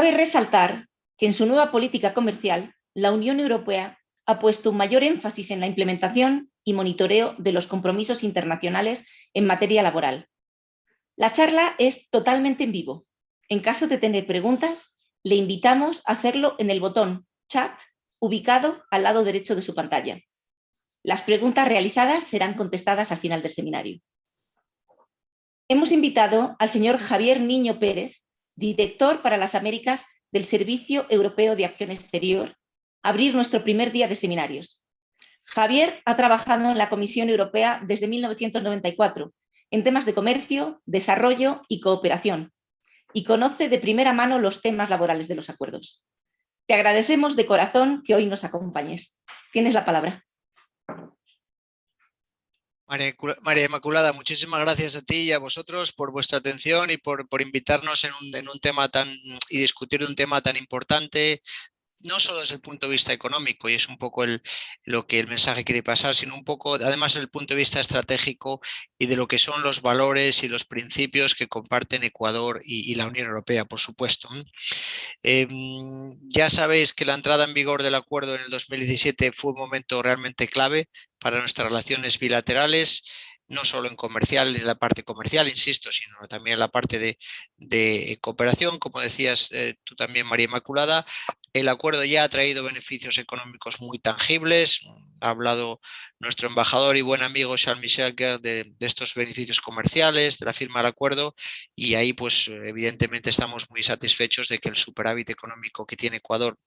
Cabe resaltar que en su nueva política comercial, la Unión Europea ha puesto un mayor énfasis en la implementación y monitoreo de los compromisos internacionales en materia laboral. La charla es totalmente en vivo. En caso de tener preguntas, le invitamos a hacerlo en el botón Chat, ubicado al lado derecho de su pantalla. Las preguntas realizadas serán contestadas al final del seminario. Hemos invitado al señor Javier Niño Pérez, director para las Américas del Servicio Europeo de Acción Exterior, a abrir nuestro primer día de seminarios. Javier ha trabajado en la Comisión Europea desde 1994 en temas de comercio, desarrollo y cooperación, y conoce de primera mano los temas laborales de los acuerdos. Te agradecemos de corazón que hoy nos acompañes. Tienes la palabra. María Inmaculada, muchísimas gracias a ti y a vosotros por vuestra atención y por invitarnos en un tema y discutir un tema tan importante, no solo desde el punto de vista económico, y es un poco lo que el mensaje quiere pasar, sino un poco, además, desde el punto de vista estratégico y de lo que son los valores y los principios que comparten Ecuador y la Unión Europea, por supuesto. Ya sabéis que la entrada en vigor del acuerdo en el 2017 fue un momento realmente clave para nuestras relaciones bilaterales, no solo en la parte comercial, insisto, sino también en la parte de cooperación, como decías tú también, María Inmaculada. El acuerdo ya ha traído beneficios económicos muy tangibles. Ha hablado nuestro embajador y buen amigo Jean-Michel Guerre de estos beneficios comerciales, de la firma del acuerdo, y ahí pues evidentemente estamos muy satisfechos de que el superávit económico que tiene Ecuador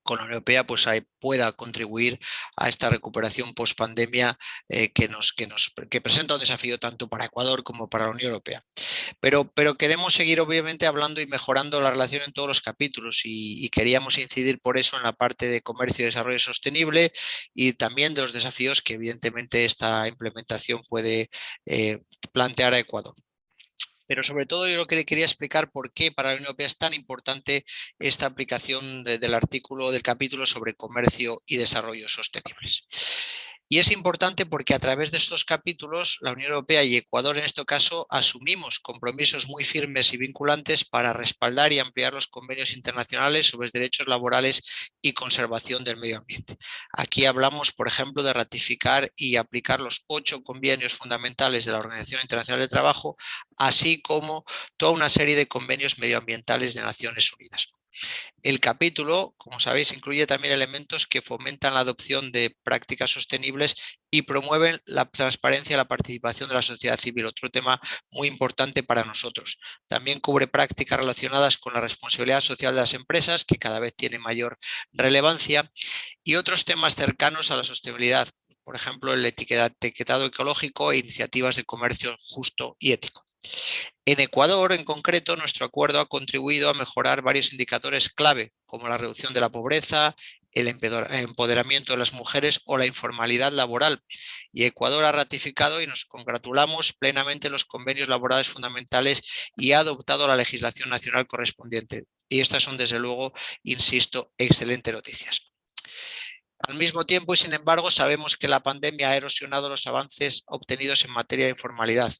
con la Unión Europea pues pueda contribuir a esta recuperación post-pandemia que presenta un desafío tanto para Ecuador como para la Unión Europea. Pero queremos seguir obviamente hablando y mejorando la relación en todos los capítulos y queríamos incidir por eso en la parte de comercio y desarrollo sostenible y también de los desafíos que evidentemente esta implementación puede plantear a Ecuador. Pero sobre todo yo lo que le quería explicar por qué para la Unión Europea es tan importante esta aplicación del artículo del capítulo sobre comercio y desarrollo sostenibles. Y es importante porque a través de estos capítulos la Unión Europea y Ecuador en este caso asumimos compromisos muy firmes y vinculantes para respaldar y ampliar los convenios internacionales sobre derechos laborales y conservación del medio ambiente. Aquí hablamos, por ejemplo, de ratificar y aplicar los 8 convenios fundamentales de la Organización Internacional del Trabajo, así como toda una serie de convenios medioambientales de Naciones Unidas. El capítulo, como sabéis, incluye también elementos que fomentan la adopción de prácticas sostenibles y promueven la transparencia y la participación de la sociedad civil, otro tema muy importante para nosotros. También cubre prácticas relacionadas con la responsabilidad social de las empresas, que cada vez tiene mayor relevancia, y otros temas cercanos a la sostenibilidad, por ejemplo, el etiquetado ecológico e iniciativas de comercio justo y ético. En Ecuador, en concreto, nuestro acuerdo ha contribuido a mejorar varios indicadores clave, como la reducción de la pobreza, el empoderamiento de las mujeres o la informalidad laboral. Y Ecuador ha ratificado y nos congratulamos plenamente los convenios laborales fundamentales y ha adoptado la legislación nacional correspondiente. Y estas son, desde luego, insisto, excelentes noticias. Al mismo tiempo y sin embargo sabemos que la pandemia ha erosionado los avances obtenidos en materia de informalidad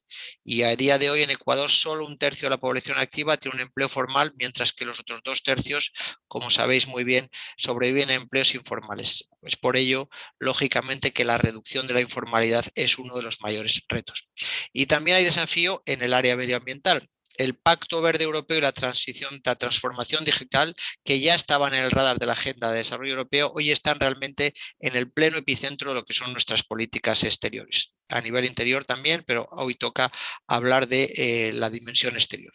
y a día de hoy en Ecuador solo 1/3 de la población activa tiene un empleo formal, mientras que los otros 2/3, como sabéis muy bien, sobreviven a empleos informales. Es por ello, lógicamente, que la reducción de la informalidad es uno de los mayores retos. Y también hay desafío en el área medioambiental. El Pacto Verde Europeo y la transformación digital, que ya estaban en el radar de la Agenda de Desarrollo Europeo, hoy están realmente en el pleno epicentro de lo que son nuestras políticas exteriores. A nivel interior también, pero hoy toca hablar de la dimensión exterior.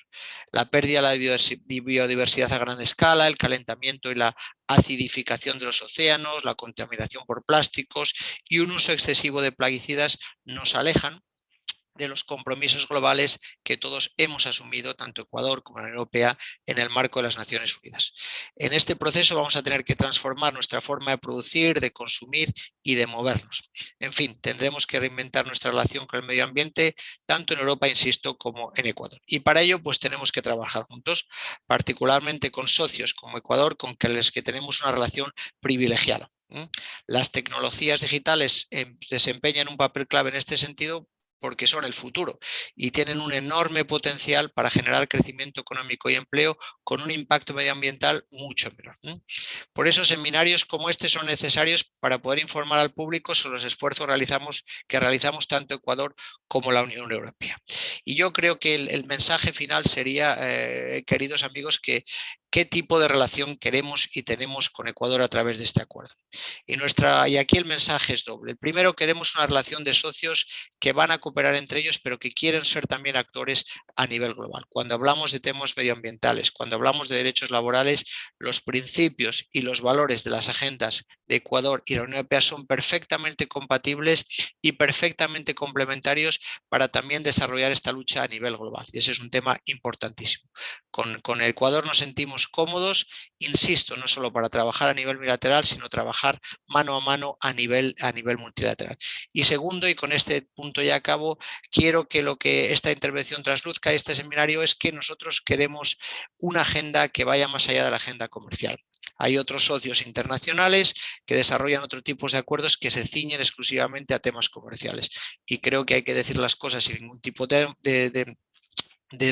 La pérdida de la biodiversidad a gran escala, el calentamiento y la acidificación de los océanos, la contaminación por plásticos y un uso excesivo de plaguicidas nos alejan de los compromisos globales que todos hemos asumido, tanto Ecuador como la Unión Europea, en el marco de las Naciones Unidas. En este proceso vamos a tener que transformar nuestra forma de producir, de consumir y de movernos. En fin, tendremos que reinventar nuestra relación con el medio ambiente, tanto en Europa, insisto, como en Ecuador. Y para ello, pues tenemos que trabajar juntos, particularmente con socios como Ecuador, con los que tenemos una relación privilegiada. Las tecnologías digitales desempeñan un papel clave en este sentido, porque son el futuro y tienen un enorme potencial para generar crecimiento económico y empleo con un impacto medioambiental mucho menor. Por eso seminarios como este son necesarios para poder informar al público sobre los esfuerzos que realizamos tanto Ecuador como la Unión Europea. Y yo creo que el mensaje final sería, queridos amigos, qué tipo de relación queremos y tenemos con Ecuador a través de este acuerdo. Y aquí el mensaje es doble. El primero, queremos una relación de socios que van a cooperar entre ellos, pero que quieren ser también actores a nivel global. Cuando hablamos de temas medioambientales, cuando hablamos de derechos laborales, los principios y los valores de las agendas de Ecuador y la Unión Europea son perfectamente compatibles y perfectamente complementarios para también desarrollar esta lucha a nivel global. Y ese es un tema importantísimo. Con el Ecuador nos sentimos cómodos, insisto, no solo para trabajar a nivel bilateral, sino trabajar mano a mano a nivel multilateral. Y segundo, y con este punto ya acabo, quiero que lo que esta intervención trasluzca, este seminario, es que nosotros queremos una agenda que vaya más allá de la agenda comercial. Hay otros socios internacionales que desarrollan otros tipos de acuerdos que se ciñen exclusivamente a temas comerciales. Y creo que hay que decir las cosas sin ningún tipo de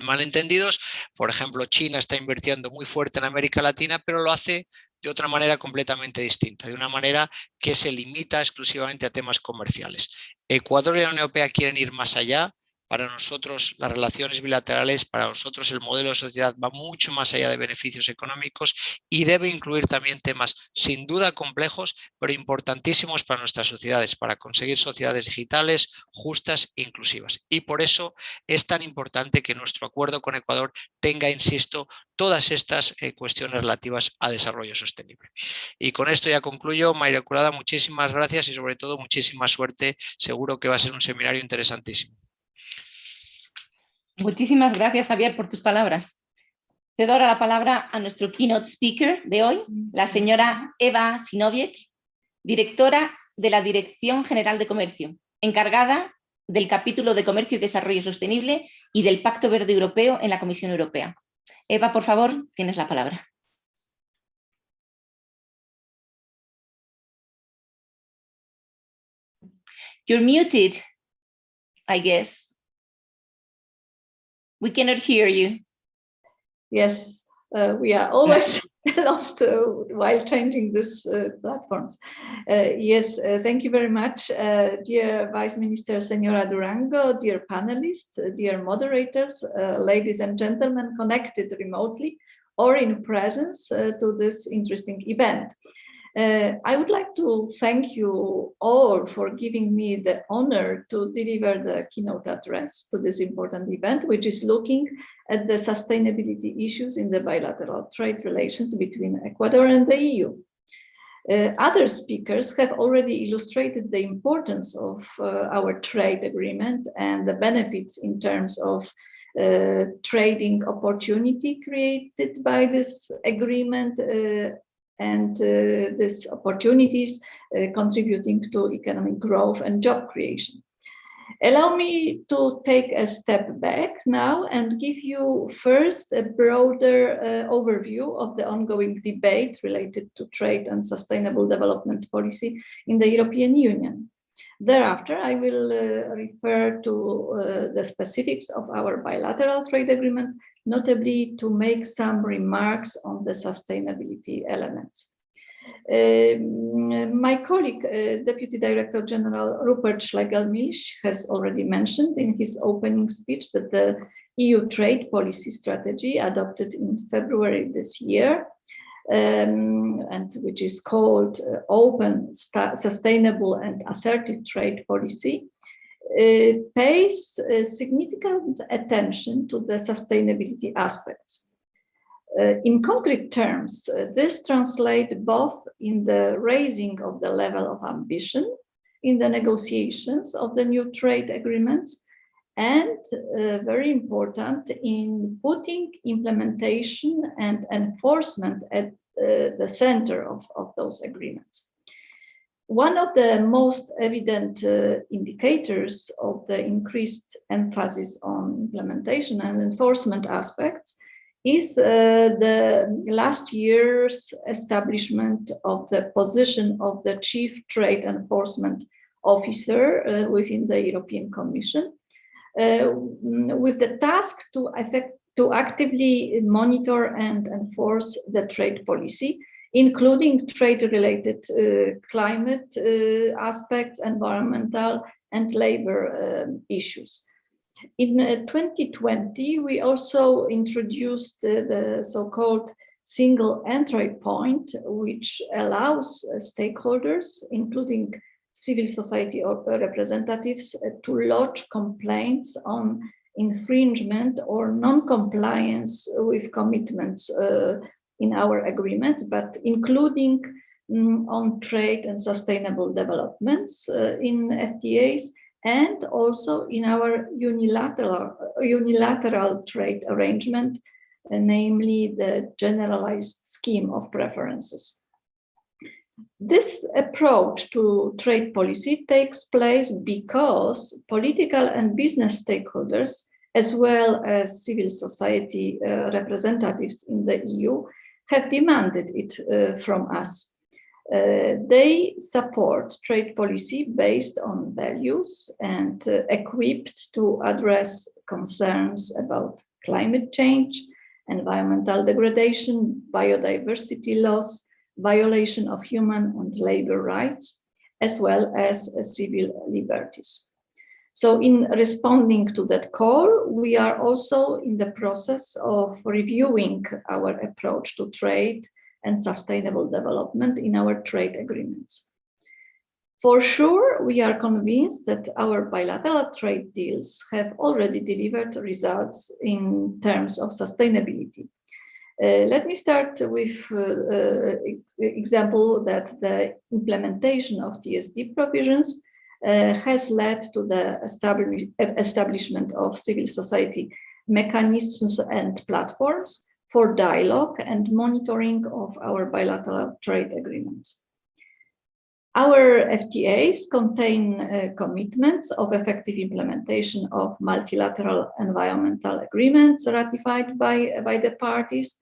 malentendidos. Por ejemplo, China está invirtiendo muy fuerte en América Latina, pero lo hace de otra manera completamente distinta, de una manera que se limita exclusivamente a temas comerciales. Ecuador y la Unión Europea quieren ir más allá. Para nosotros las relaciones bilaterales, para nosotros el modelo de sociedad va mucho más allá de beneficios económicos y debe incluir también temas sin duda complejos, pero importantísimos para nuestras sociedades, para conseguir sociedades digitales, justas e inclusivas. Y por eso es tan importante que nuestro acuerdo con Ecuador tenga, insisto, todas estas cuestiones relativas a desarrollo sostenible. Y con esto ya concluyo. Mayra Curada, muchísimas gracias y sobre todo muchísima suerte. Seguro que va a ser un seminario interesantísimo. Muchísimas gracias, Javier, por tus palabras. Cedo ahora la palabra a nuestro keynote speaker de hoy, la señora Eva Sinoviec, directora de la Dirección General de Comercio, encargada del capítulo de Comercio y Desarrollo Sostenible y del Pacto Verde Europeo en la Comisión Europea. Eva, por favor, tienes la palabra. You're muted, I guess. We cannot hear you. Yes, we are always lost while changing these platforms. Yes, thank you very much, dear Vice Minister Senora Durango, dear panelists, dear moderators, ladies and gentlemen connected remotely or in presence to this interesting event. I would like to thank you all for giving me the honor to deliver the keynote address to this important event, which is looking at the sustainability issues in the bilateral trade relations between Ecuador and the EU. Other speakers have already illustrated the importance of our trade agreement and the benefits in terms of trading opportunity created by this agreement and these opportunities contributing to economic growth and job creation. Allow me to take a step back now and give you first a broader overview of the ongoing debate related to trade and sustainable development policy in the European Union. Thereafter, I will refer to the specifics of our bilateral trade agreement, notably to make some remarks on the sustainability elements. My colleague, Deputy Director General Rupert Schlegel-Milch, has already mentioned in his opening speech that the EU trade policy strategy adopted in February this year, and which is called Open, Sustainable and Assertive Trade Policy, pays significant attention to the sustainability aspects. In concrete terms, this translates both in the raising of the level of ambition in the negotiations of the new trade agreements and, very important, in putting implementation and enforcement at the center of those agreements. One of the most evident indicators of the increased emphasis on implementation and enforcement aspects is the last year's establishment of the position of the Chief Trade Enforcement Officer within the European Commission, with the task to actively monitor and enforce the trade policy, including trade-related climate aspects, environmental and labor issues. In 2020, we also introduced the so-called single entry point, which allows stakeholders, including civil society or representatives, to lodge complaints on infringement or non-compliance with commitments in our agreements, but including on trade and sustainable developments in FTAs, and also in our unilateral trade arrangement, namely the generalized scheme of preferences. This approach to trade policy takes place because political and business stakeholders, as well as civil society representatives in the EU, have demanded it from us. They support trade policy based on values and equipped to address concerns about climate change, environmental degradation, biodiversity loss, violation of human and labor rights, as well as civil liberties. So in responding to that call, we are also in the process of reviewing our approach to trade and sustainable development in our trade agreements. For sure, we are convinced that our bilateral trade deals have already delivered results in terms of sustainability. Let me start with example that the implementation of TSD provisions has led to the establishment of civil society mechanisms and platforms for dialogue and monitoring of our bilateral trade agreements. Our FTAs contain commitments of effective implementation of multilateral environmental agreements ratified by the parties,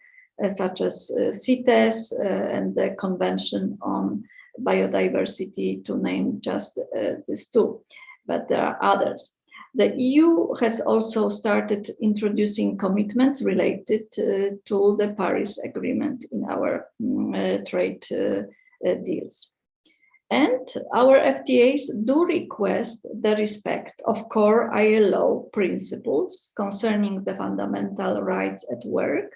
such as CITES and the Convention on Biodiversity, to name just these two, but there are others. The EU has also started introducing commitments related to the Paris Agreement in our trade deals. And our FTAs do request the respect of core ILO principles concerning the fundamental rights at work,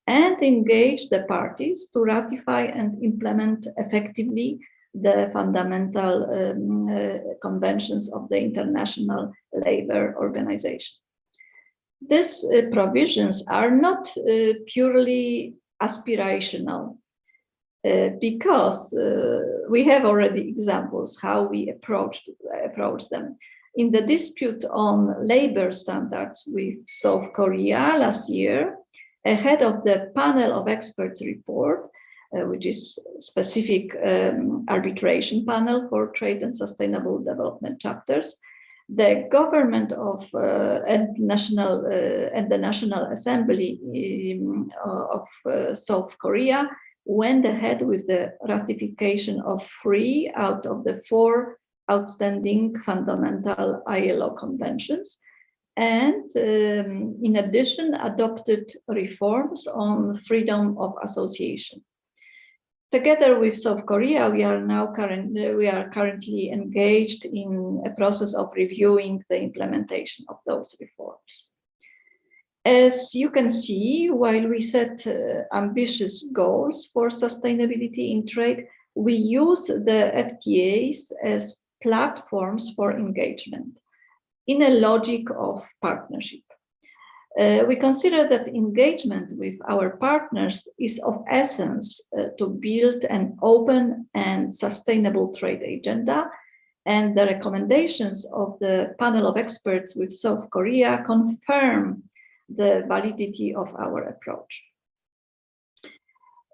and engage the parties to ratify and implement effectively the fundamental conventions of the International Labour Organization. These provisions are not purely aspirational, because we have already examples how we approach them. In the dispute on labor standards with South Korea last year, ahead of the panel of experts report, which is specific arbitration panel for trade and sustainable development chapters, the government of and the National Assembly of South Korea went ahead with the ratification of 3 out of the 4 outstanding fundamental ILO conventions, and in addition adopted reforms on freedom of association. Together with South Korea, we are currently engaged in a process of reviewing the implementation of those reforms. As you can see, while we set ambitious goals for sustainability in trade, we use the FTAs as platforms for engagement in a logic of partnership. We consider that engagement with our partners is of essence to build an open and sustainable trade agenda, and the recommendations of the panel of experts with South Korea confirm the validity of our approach.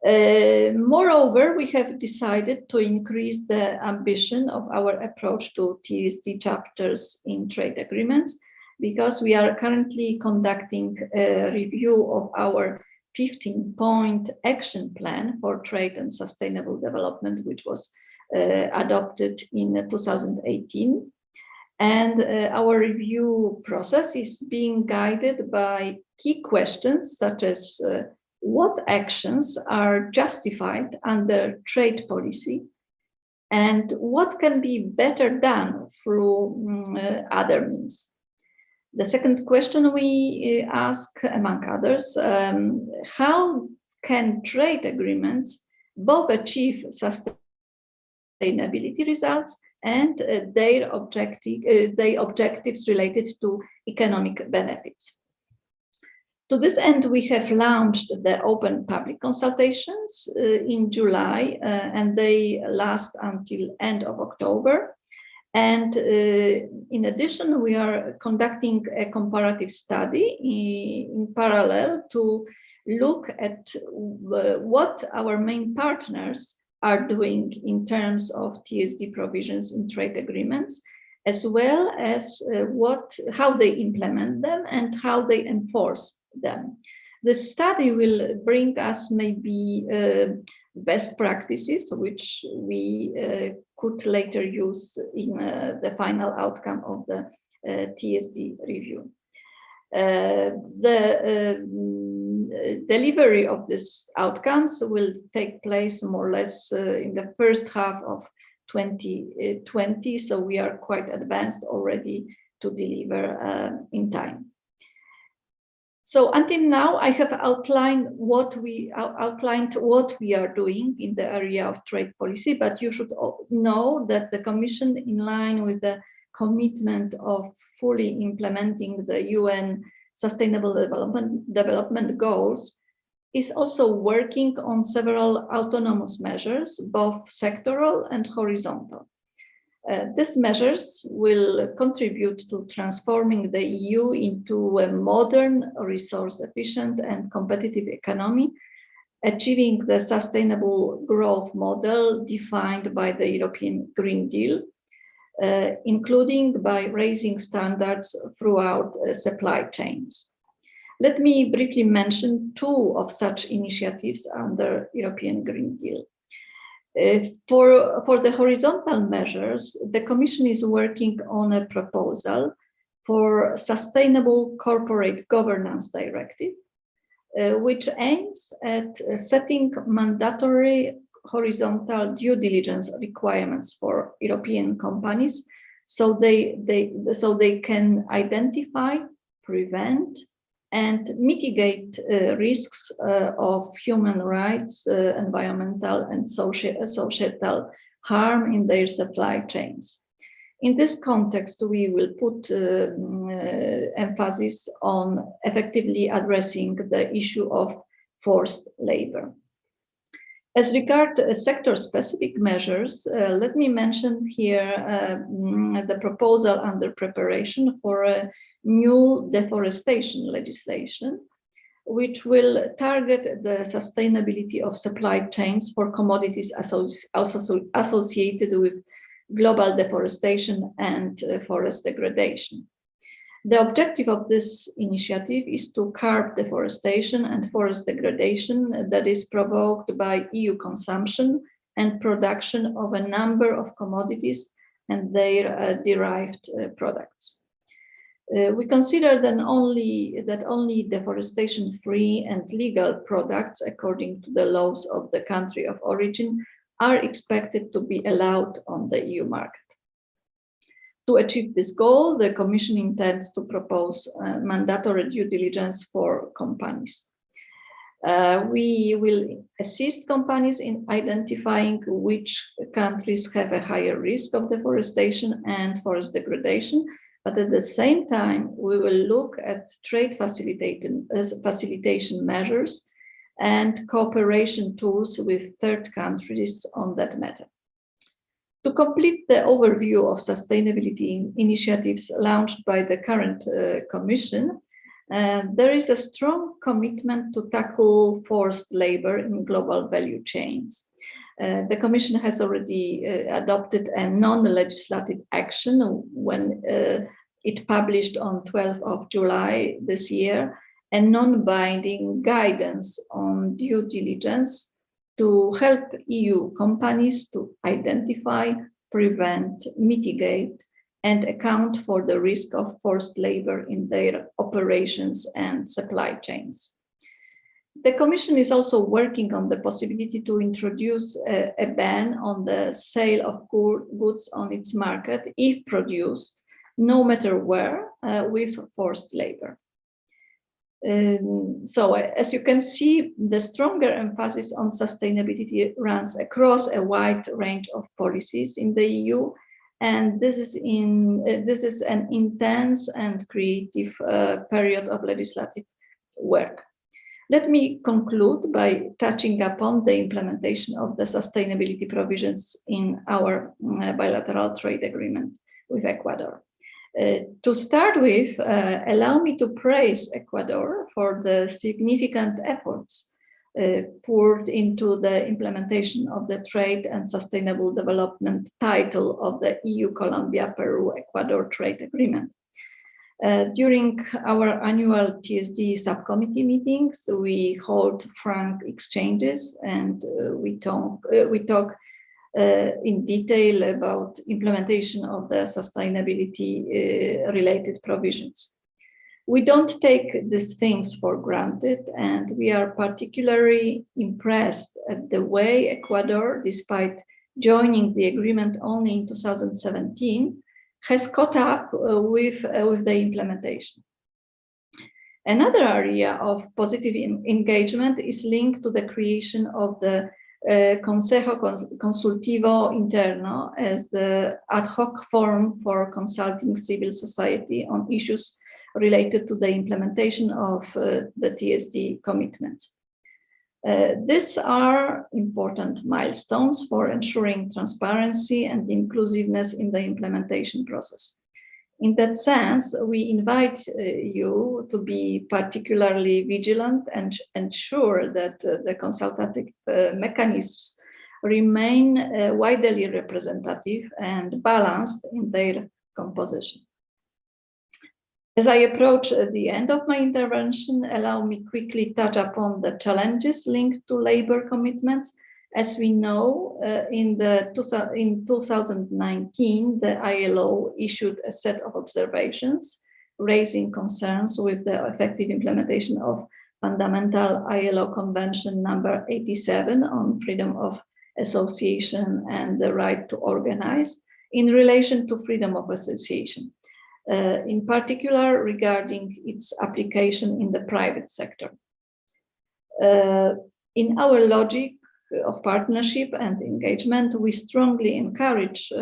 Moreover, we have decided to increase the ambition of our approach to TSD chapters in trade agreements, because we are currently conducting a review of our 15-point action plan for trade and sustainable development, which was adopted in 2018. And our review process is being guided by key questions such as what actions are justified under trade policy and what can be better done through other means. The second question we ask, among others, how can trade agreements both achieve sustainability results and their objectives related to economic benefits. To this end, we have launched the open public consultations in July, and they last until end of October. And in addition, we are conducting a comparative study in parallel to look at what our main partners are doing in terms of TSD provisions in trade agreements, as well as how they implement them and how they enforce them. The study will bring us maybe best practices, which we could later use in the final outcome of the TSD review. The delivery of these outcomes will take place more or less in the first half of 2020, so we are quite advanced already to deliver in time. So until now, I have outlined what we are doing in the area of trade policy, but you should know that the Commission, in line with the commitment of fully implementing the UN Sustainable Development Goals, is also working on several autonomous measures, both sectoral and horizontal. These measures will contribute to transforming the EU into a modern, resource-efficient and competitive economy, achieving the sustainable growth model defined by the European Green Deal, including by raising standards throughout supply chains. Let me briefly mention two of such initiatives under European Green Deal. For the horizontal measures, the Commission is working on a proposal for Sustainable Corporate Governance Directive, which aims at setting mandatory horizontal due diligence requirements for European companies, so they can identify, prevent, and mitigate risks of human rights, environmental and societal harm in their supply chains. In this context, we will put emphasis on effectively addressing the issue of forced labor. As regards sector-specific measures, let me mention here the proposal under preparation for a new deforestation legislation, which will target the sustainability of supply chains for commodities associated with global deforestation and forest degradation. The objective of this initiative is to curb deforestation and forest degradation that is provoked by EU consumption and production of a number of commodities and their derived products. We consider that only deforestation-free and legal products, according to the laws of the country of origin, are expected to be allowed on the EU market. To achieve this goal, the Commission intends to propose mandatory due diligence for companies. We will assist companies in identifying which countries have a higher risk of deforestation and forest degradation, but at the same time, we will look at trade facilitation measures and cooperation tools with third countries on that matter. To complete the overview of sustainability initiatives launched by the current Commission, there is a strong commitment to tackle forced labor in global value chains. The Commission has already adopted a non-legislative action when it published on 12th of July this year a non-binding guidance on due diligence to help EU companies to identify, prevent, mitigate, and account for the risk of forced labor in their operations and supply chains. The Commission is also working on the possibility to introduce a ban on the sale of goods on its market if produced, no matter where, with forced labor. So as you can see, the stronger emphasis on sustainability runs across a wide range of policies in the EU, and this is an intense and creative period of legislative work. Let me conclude by touching upon the implementation of the sustainability provisions in our bilateral trade agreement with Ecuador. To start with, allow me to praise Ecuador for the significant efforts poured into the implementation of the Trade and Sustainable Development title of the EU-Colombia-Peru-Ecuador Trade Agreement. During our annual TSD subcommittee meetings, we hold frank exchanges and we talk in detail about implementation of the sustainability related provisions. We don't take these things for granted, and we are particularly impressed at the way Ecuador, despite joining the agreement only in 2017, has caught up with the implementation. Another area of positive engagement is linked to the creation of the Consejo Consultivo Interno as the ad hoc forum for consulting civil society on issues related to the implementation of the TSD commitments. These are important milestones for ensuring transparency and inclusiveness in the implementation process. In that sense, we invite you to be particularly vigilant and ensure that the consultative mechanisms remain widely representative and balanced in their composition. As I approach the end of my intervention, allow me quickly touch upon the challenges linked to labor commitments. As we know, in 2019, the ILO issued a set of observations raising concerns with the effective implementation of Fundamental ILO Convention number 87 on freedom of association and the right to organize in relation to freedom of association. In particular regarding its application in the private sector. In our logic of partnership and engagement, we strongly encourage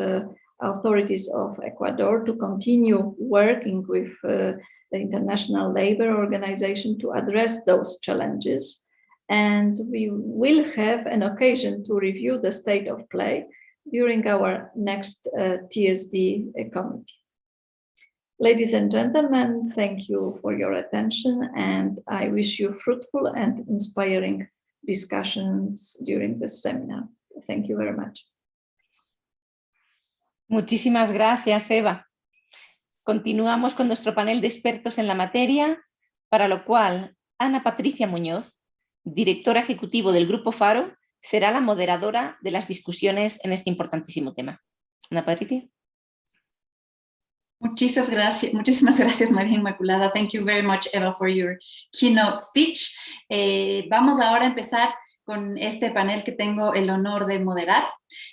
authorities of Ecuador to continue working with the International Labour Organization to address those challenges, and we will have an occasion to review the state of play during our next TSD committee. Ladies and gentlemen, thank you for your attention, and I wish you fruitful and inspiring discussions during this seminar. Thank you very much. Muchísimas gracias, Eva. Continuamos con nuestro panel de expertos en la materia, para lo cual Ana Patricia Muñoz, directora ejecutiva del Grupo Faro, será la moderadora de las discusiones en este importantísimo tema. Ana Patricia. Muchísimas gracias, María Inmaculada. Thank you very much, Eva, for your keynote speech. Vamos ahora a empezar con este panel que tengo el honor de moderar.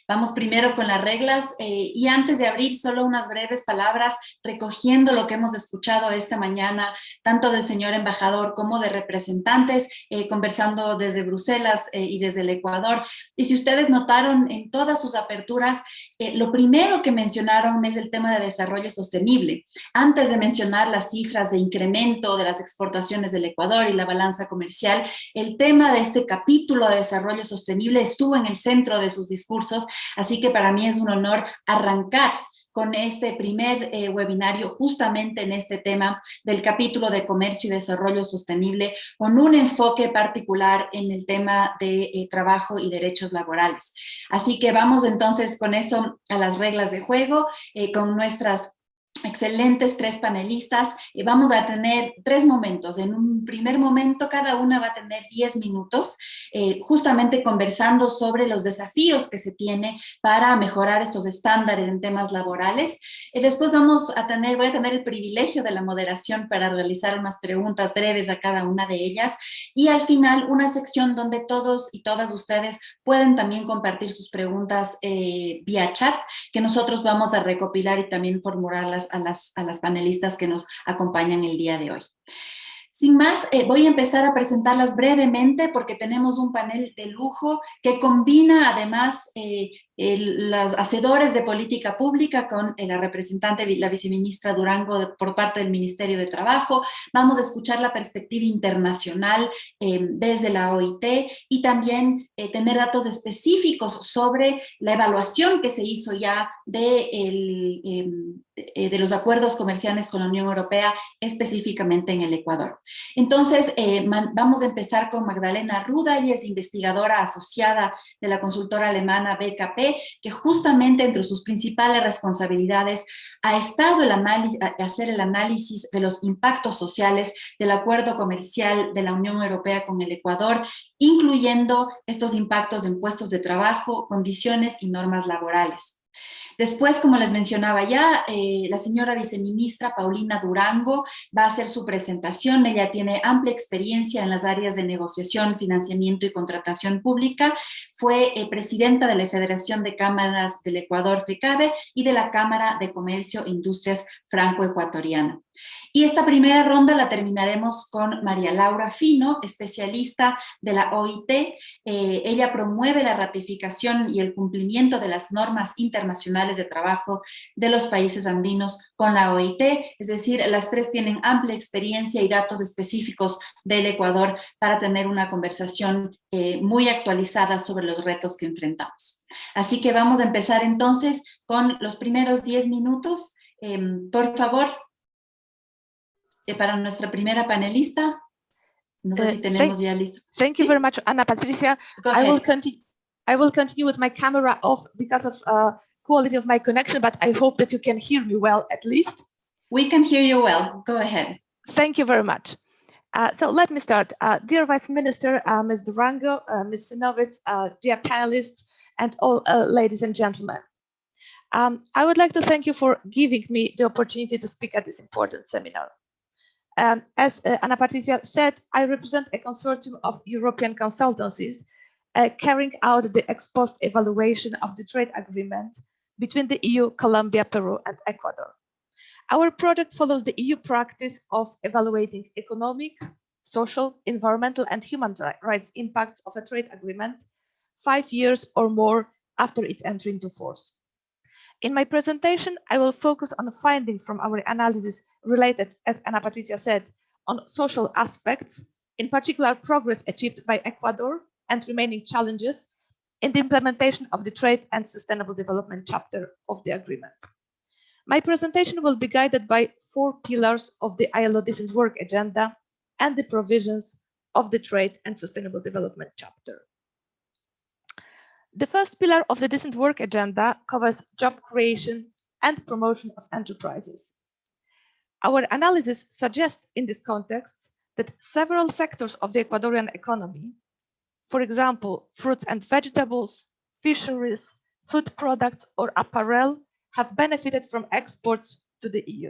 Vamos primero con las reglas y antes de abrir solo unas breves palabras recogiendo lo que hemos escuchado esta mañana, tanto del señor embajador como de representantes, conversando desde Bruselas y desde el Ecuador. Y si ustedes notaron en todas sus aperturas, lo primero que mencionaron es el tema de desarrollo sostenible. Antes de mencionar las cifras de incremento de las exportaciones del Ecuador y la balanza comercial, el tema de este capítulo de desarrollo sostenible estuvo en el centro de sus discursos, así que para mí es un honor arrancar con este primer webinario justamente en este tema del capítulo de comercio y desarrollo sostenible, con un enfoque particular en el tema de trabajo y derechos laborales. Así que vamos entonces con eso a las reglas de juego, con nuestras excelentes 3 panelistas. Vamos a tener 3 momentos. En un primer momento, cada una va a tener 10 minutos, justamente conversando sobre los desafíos que se tiene para mejorar estos estándares en temas laborales. Después voy a tener el privilegio de la moderación para realizar unas preguntas breves a cada una de ellas. Y al final, una sección donde todos y todas ustedes pueden también compartir sus preguntas vía chat, que nosotros vamos a recopilar y también formularlas a las panelistas que nos acompañan el día de hoy. Sin más, voy a empezar a presentarlas brevemente porque tenemos un panel de lujo que combina además los hacedores de política pública con la representante, la viceministra Durango por parte del Ministerio de Trabajo. Vamos a escuchar la perspectiva internacional desde la OIT y también tener datos específicos sobre la evaluación que se hizo ya de los acuerdos comerciales con la Unión Europea, específicamente en el Ecuador. Entonces, vamos a empezar con Magdalena Ruda. Ella es investigadora asociada de la consultora alemana BKP, que justamente entre sus principales responsabilidades ha estado hacer el análisis de los impactos sociales del acuerdo comercial de la Unión Europea con el Ecuador, incluyendo estos impactos en puestos de trabajo, condiciones y normas laborales. Después, como les mencionaba ya, la señora viceministra Paulina Durango va a hacer su presentación. Ella tiene amplia experiencia en las áreas de negociación, financiamiento y contratación pública. Fue presidenta de la Federación de Cámaras del Ecuador, FECABE, y de la Cámara de Comercio e Industrias Franco-Ecuatoriana. Y esta primera ronda la terminaremos con María Laura Fino, especialista de la OIT. Ella promueve la ratificación y el cumplimiento de las normas internacionales de trabajo de los países andinos con la OIT, es decir, las 3 tienen amplia experiencia y datos específicos del Ecuador para tener una conversación muy actualizada sobre los retos que enfrentamos. Así que vamos a empezar entonces con los primeros 10 minutos. Por favor, para nuestra primera panelista. No sé si tenemos ya listo. Thank you very much, Ana Patricia. I will continue with my camera off because of quality of my connection, but I hope that you can hear me well at least. We can hear you well. Go ahead. Thank you very much. So let me start. Dear Vice Minister, Ms. Durango, Ms. Sinovitz, dear panelists, and all ladies and gentlemen. I would like to thank you for giving me the opportunity to speak at this important seminar. As Ana Patricia said, I represent a consortium of European consultancies carrying out the ex-post evaluation of the trade agreement between the EU, Colombia, Peru, and Ecuador. Our project follows the EU practice of evaluating economic, social, environmental, and human rights impacts of a trade agreement 5 years or more after its entry into force. In my presentation, I will focus on findings from our analysis related, as Ana Patricia said, on social aspects, in particular progress achieved by Ecuador and remaining challenges in the implementation of the Trade and Sustainable Development chapter of the agreement. My presentation will be guided by 4 pillars of the ILO Decent Work Agenda and the provisions of the Trade and Sustainable Development chapter. The first pillar of the Decent Work Agenda covers job creation and promotion of enterprises. Our analysis suggests in this context that several sectors of the Ecuadorian economy, for example, fruits and vegetables, fisheries, food products, or apparel, have benefited from exports to the EU.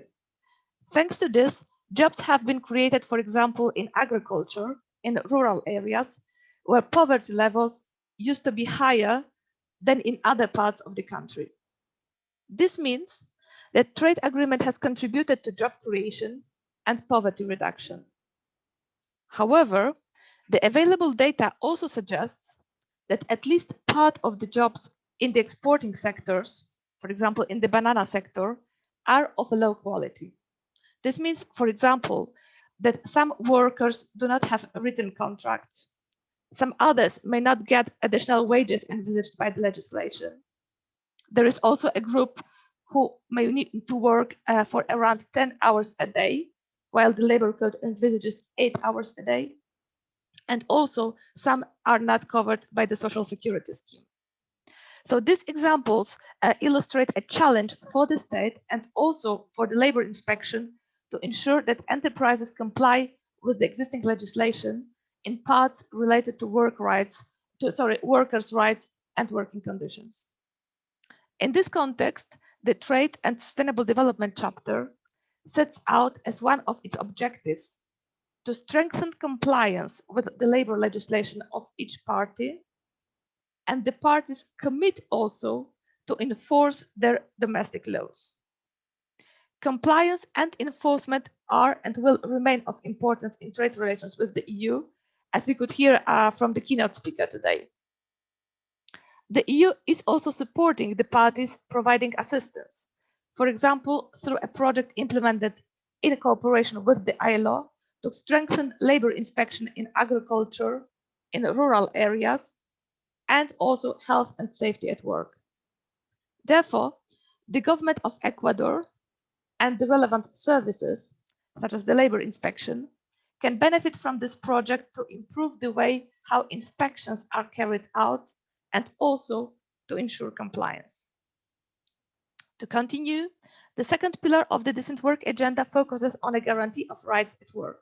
Thanks to this, jobs have been created, for example, in agriculture, in rural areas, where poverty levels used to be higher than in other parts of the country. This means that trade agreement has contributed to job creation and poverty reduction. However, the available data also suggests that at least part of the jobs in the exporting sectors, for example, in the banana sector, are of a low quality. This means, for example, that some workers do not have written contracts. Some others may not get additional wages envisaged by the legislation. There is also a group who may need to work for around 10 hours a day, while the labor code envisages 8 hours a day. And also, some are not covered by the Social Security scheme. So these examples illustrate a challenge for the state and also for the labor inspection to ensure that enterprises comply with the existing legislation in parts related to workers' rights and working conditions. In this context, the Trade and Sustainable Development chapter sets out as one of its objectives to strengthen compliance with the labor legislation of each party, and the parties commit also to enforce their domestic laws. Compliance and enforcement are and will remain of importance in trade relations with the EU, as we could hear from the keynote speaker today. The EU is also supporting the parties providing assistance, for example, through a project implemented in cooperation with the ILO to strengthen labor inspection in agriculture, in rural areas, and also health and safety at work. Therefore, the government of Ecuador and the relevant services, such as the labor inspection, can benefit from this project to improve the way how inspections are carried out and also to ensure compliance. To continue, the second pillar of the Decent Work agenda focuses on a guarantee of rights at work.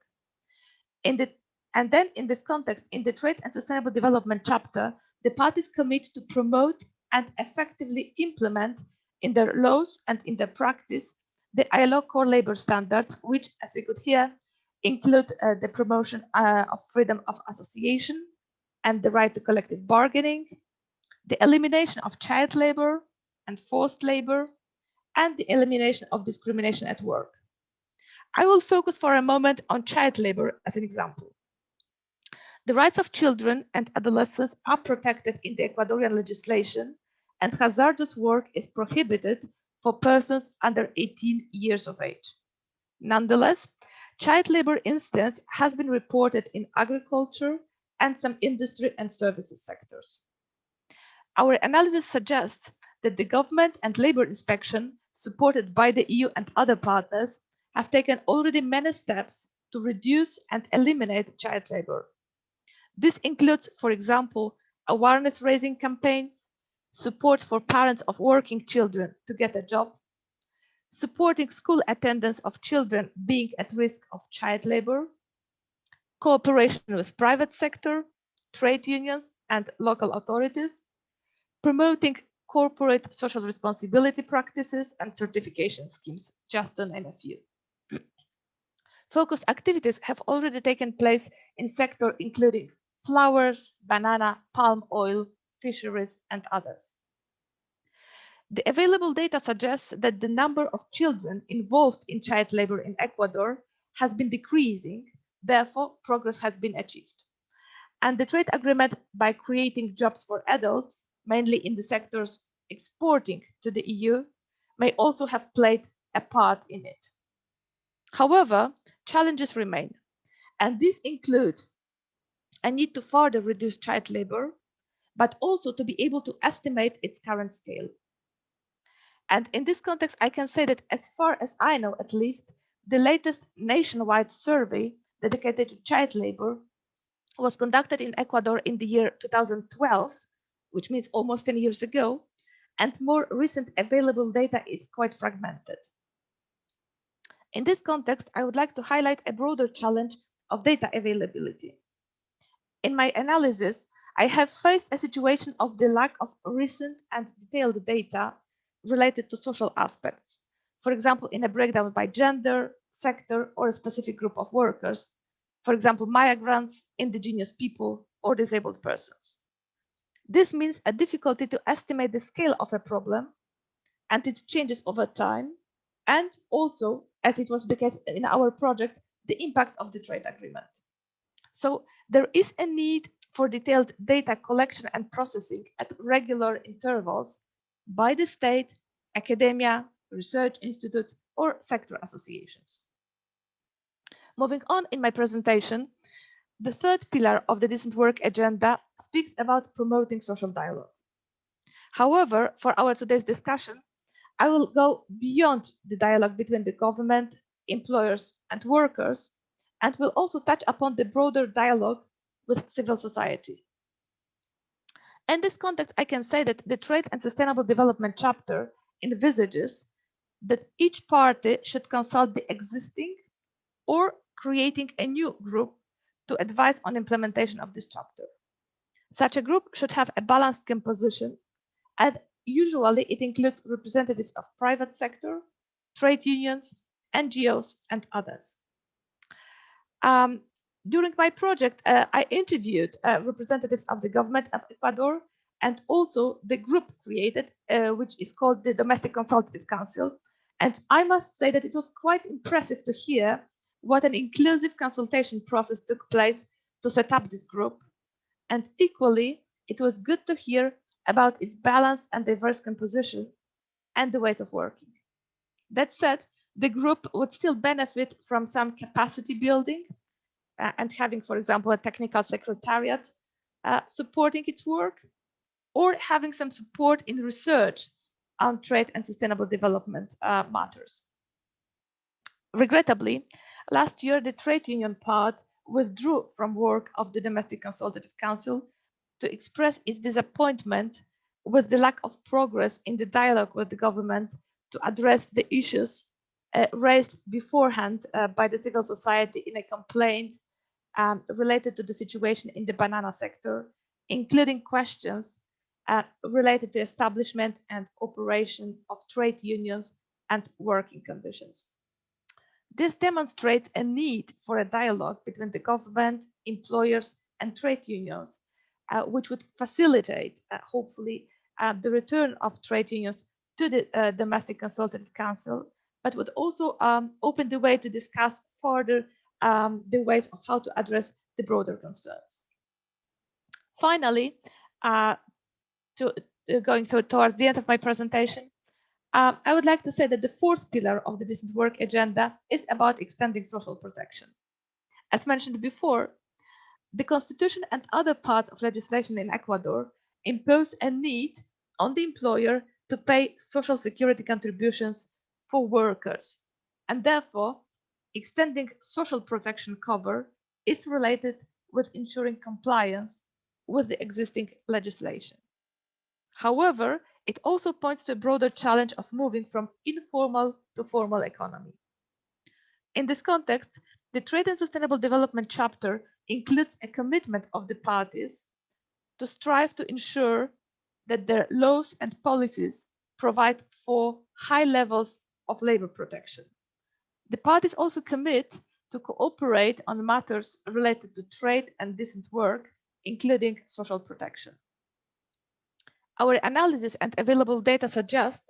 In this context, in the Trade and Sustainable Development chapter, the parties commit to promote and effectively implement in their laws and in their practice the ILO core labor standards, which, as we could hear, include the promotion of freedom of association and the right to collective bargaining, the elimination of child labor and forced labor, and the elimination of discrimination at work. I will focus for a moment on child labor as an example. The rights of children and adolescents are protected in the Ecuadorian legislation, and hazardous work is prohibited for persons under 18 years of age. Nonetheless, child labor incidents has been reported in agriculture and some industry and services sectors. Our analysis suggests that the government and labor inspection, supported by the EU and other partners, have taken already many steps to reduce and eliminate child labor. This includes, for example, awareness-raising campaigns, support for parents of working children to get a job, supporting school attendance of children being at risk of child labor, cooperation with private sector, trade unions, and local authorities, promoting corporate social responsibility practices and certification schemes, just to name a few. Focused activities have already taken place in sectors including flowers, banana, palm oil, fisheries, and others. The available data suggests that the number of children involved in child labor in Ecuador has been decreasing, therefore progress has been achieved. And the trade agreement, by creating jobs for adults, mainly in the sectors exporting to the EU, may also have played a part in it. However, challenges remain, and these include a need to further reduce child labor, but also to be able to estimate its current scale. And in this context, I can say that as far as I know, at least, the latest nationwide survey dedicated to child labor was conducted in Ecuador in the year 2012, which means almost 10 years ago, and more recent available data is quite fragmented. In this context, I would like to highlight a broader challenge of data availability. In my analysis, I have faced a situation of the lack of recent and detailed data related to social aspects, for example, in a breakdown by gender, sector, or a specific group of workers, for example, migrants, indigenous people, or disabled persons. This means a difficulty to estimate the scale of a problem and its changes over time, and also, as it was the case in our project, the impacts of the trade agreement. So there is a need for detailed data collection and processing at regular intervals by the state, academia, research institutes, or sector associations. Moving on in my presentation, the third pillar of the Decent Work agenda speaks about promoting social dialogue. However, for our today's discussion, I will go beyond the dialogue between the government, employers, and workers, and will also touch upon the broader dialogue with civil society. In this context, I can say that the Trade and Sustainable Development chapter envisages that each party should consult the existing or creating a new group to advise on implementation of this chapter. Such a group should have a balanced composition, and usually it includes representatives of private sector, trade unions, NGOs, and others. During my project, I interviewed representatives of the government of Ecuador and also the group created, which is called the Domestic Consultative Council. And I must say that it was quite impressive to hear what an inclusive consultation process took place to set up this group. And equally, it was good to hear about its balanced and diverse composition and the ways of working. That said, the group would still benefit from some capacity building and having, for example, a technical secretariat supporting its work, or having some support in research on trade and sustainable development matters. Regrettably, last year, the trade union part withdrew from work of the Domestic Consultative Council to express its disappointment with the lack of progress in the dialogue with the government to address the issues raised beforehand by the civil society in a complaint related to the situation in the banana sector, including questions related to establishment and operation of trade unions and working conditions. This demonstrates a need for a dialogue between the government, employers, and trade unions, which would facilitate, hopefully, the return of trade unions to the Domestic Consultative Council, but would also open the way to discuss further the ways of how to address the broader concerns. Finally, going towards the end of my presentation, I would like to say that the fourth pillar of the decent work agenda is about extending social protection. As mentioned before, the Constitution and other parts of legislation in Ecuador impose a need on the employer to pay social security contributions for workers, and therefore extending social protection cover is related with ensuring compliance with the existing legislation. However, it also points to a broader challenge of moving from informal to formal economy. In this context, the Trade and Sustainable Development chapter includes a commitment of the parties to strive to ensure that their laws and policies provide for high levels of labor protection. The parties also commit to cooperate on matters related to trade and decent work, including social protection. Our analysis and available data suggest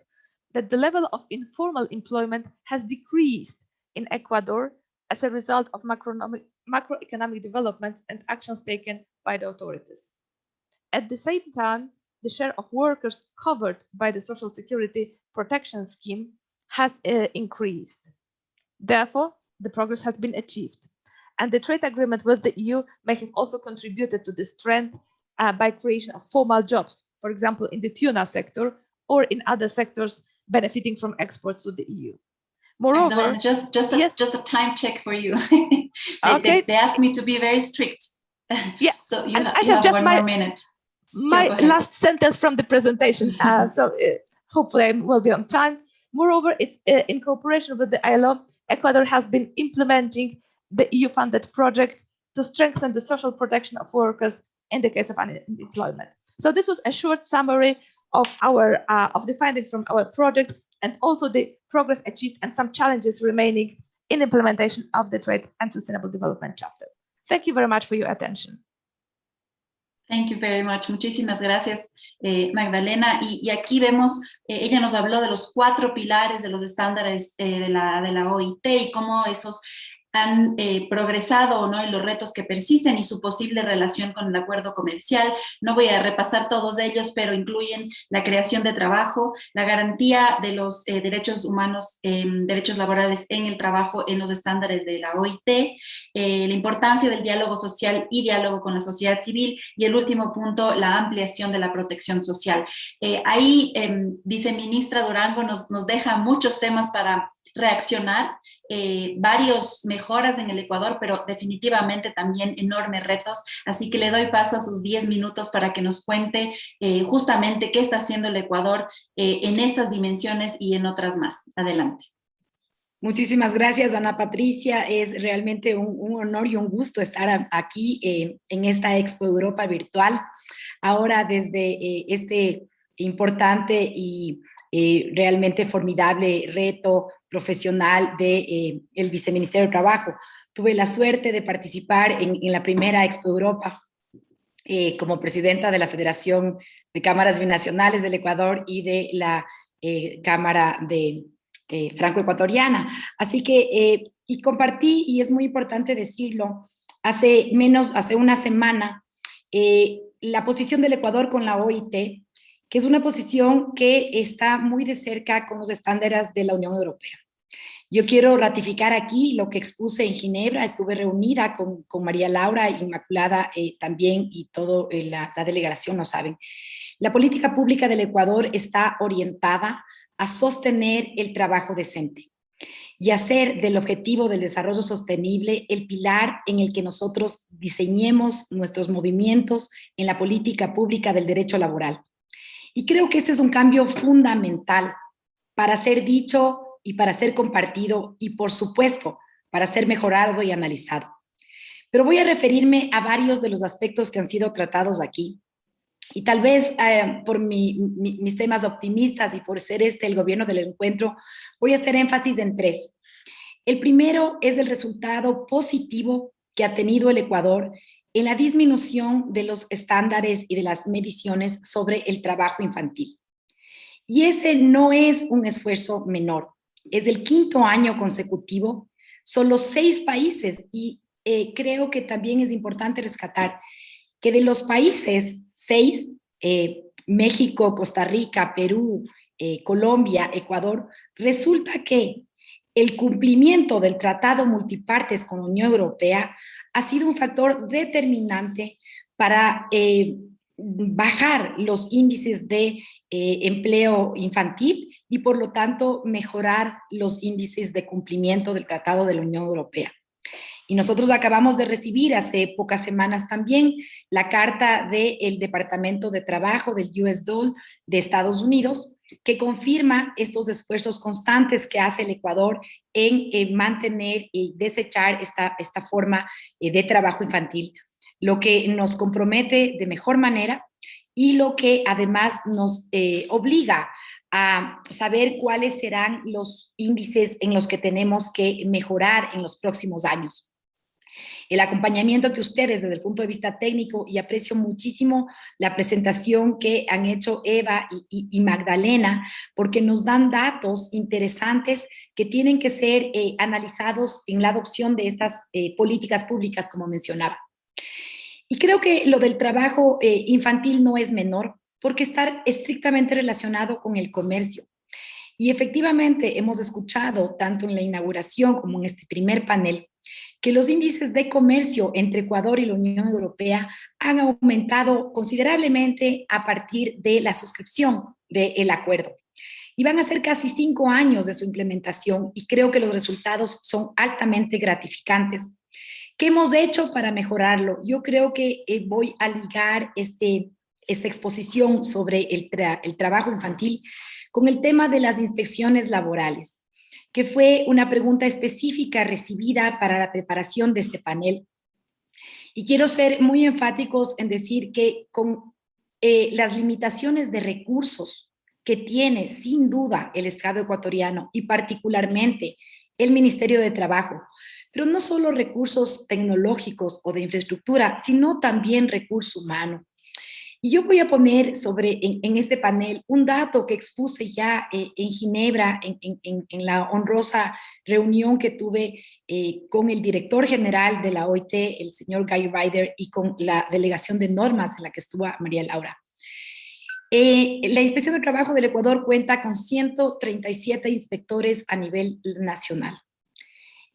that the level of informal employment has decreased in Ecuador as a result of macroeconomic developments and actions taken by the authorities. At the same time, the share of workers covered by the Social Security Protection Scheme has increased. Therefore, the progress has been achieved. And the trade agreement with the EU may have also contributed to this trend by creation of formal jobs, for example, in the tuna sector or in other sectors benefiting from exports to the EU. Moreover, just a time check for you. Okay. They asked me to be very strict. Yeah, so you I have just one more minute. My last sentence from the presentation, so hopefully I will be on time. Moreover, it's in cooperation with the ILO, Ecuador has been implementing the EU-funded project to strengthen the social protection of workers in the case of unemployment. So this was a short summary of our of the findings from our project, and also the progress achieved and some challenges remaining in implementation of the Trade and Sustainable Development chapter. Thank you very much for your attention. Thank you very much. Muchísimas gracias, Magdalena. Y aquí vemos, ella nos habló de los 4 pilares de los estándares de la OIT y cómo esos han progresado, ¿no?, en los retos que persisten y su posible relación con el acuerdo comercial. No voy a repasar todos ellos, pero incluyen la creación de trabajo, la garantía de los derechos humanos, derechos laborales en el trabajo en los estándares de la OIT, la importancia del diálogo social y diálogo con la sociedad civil, y el último punto, la ampliación de la protección social. Ahí, viceministra Durango nos deja muchos temas para reaccionar, varios mejoras en el Ecuador, pero definitivamente también enormes retos. Así que le doy paso a sus 10 minutos para que nos cuente justamente qué está haciendo el Ecuador en estas dimensiones y en otras más. Adelante. Muchísimas gracias, Ana Patricia. Es realmente un honor y un gusto estar aquí en esta Expo Europa virtual. Ahora desde este importante y realmente formidable reto profesional del Viceministerio de Trabajo. Tuve la suerte de participar en la primera Expo Europa como presidenta de la Federación de Cámaras Binacionales del Ecuador y de la Cámara de franco-ecuatoriana. Así que, y compartí, y es muy importante decirlo, hace una semana, la posición del Ecuador con la OIT, que es una posición que está muy de cerca con los estándares de la Unión Europea. Yo quiero ratificar aquí lo que expuse en Ginebra. Estuve reunida con María Laura, Inmaculada también, y toda la delegación lo saben. La política pública del Ecuador está orientada a sostener el trabajo decente y hacer del objetivo del desarrollo sostenible el pilar en el que nosotros diseñemos nuestros movimientos en la política pública del derecho laboral. Y creo que ese es un cambio fundamental para ser dicho y para ser compartido y, por supuesto, para ser mejorado y analizado. Pero voy a referirme a varios de los aspectos que han sido tratados aquí. Y tal vez por mis temas optimistas y por ser el gobierno del encuentro, voy a hacer énfasis en 3. El primero es el resultado positivo que ha tenido el Ecuador en la disminución de los estándares y de las mediciones sobre el trabajo infantil. Y ese no es un esfuerzo menor. Es del 5º año consecutivo, solo 6 países, y creo que también es importante rescatar que de los países 6, México, Costa Rica, Perú, Colombia, Ecuador, resulta que el cumplimiento del Tratado Multipartes con la Unión Europea ha sido un factor determinante para bajar los índices de empleo infantil y, por lo tanto, mejorar los índices de cumplimiento del Tratado de la Unión Europea. Y nosotros acabamos de recibir hace pocas semanas también la carta del Departamento de Trabajo del US DOL de Estados Unidos, que confirma estos esfuerzos constantes que hace el Ecuador en mantener y desechar esta forma de trabajo infantil, lo que nos compromete de mejor manera y lo que además nos obliga a saber cuáles serán los índices en los que tenemos que mejorar en los próximos años. El acompañamiento que ustedes desde el punto de vista técnico, y aprecio muchísimo la presentación que han hecho Eva y Magdalena, porque nos dan datos interesantes que tienen que ser analizados en la adopción de estas políticas públicas, como mencionaba. Y creo que lo del trabajo infantil no es menor, porque está estrictamente relacionado con el comercio. Y efectivamente hemos escuchado, tanto en la inauguración como en este primer panel, que los índices de comercio entre Ecuador y la Unión Europea han aumentado considerablemente a partir de la suscripción del acuerdo. Y van a ser casi 5 años de su implementación, y creo que los resultados son altamente gratificantes. ¿Qué hemos hecho para mejorarlo? Yo creo que voy a ligar esta exposición sobre el trabajo infantil con el tema de las inspecciones laborales, que fue una pregunta específica recibida para la preparación de este panel. Y quiero ser muy enfáticos en decir que con las limitaciones de recursos que tiene sin duda el Estado ecuatoriano y particularmente el Ministerio de Trabajo, pero no solo recursos tecnológicos o de infraestructura, sino también recurso humano. Y yo voy a poner en este panel un dato que expuse ya en Ginebra, en la honrosa reunión que tuve con el director general de la OIT, el señor Guy Ryder, y con la delegación de normas en la que estuvo María Laura. La Inspección de Trabajo del Ecuador cuenta con 137 inspectores a nivel nacional.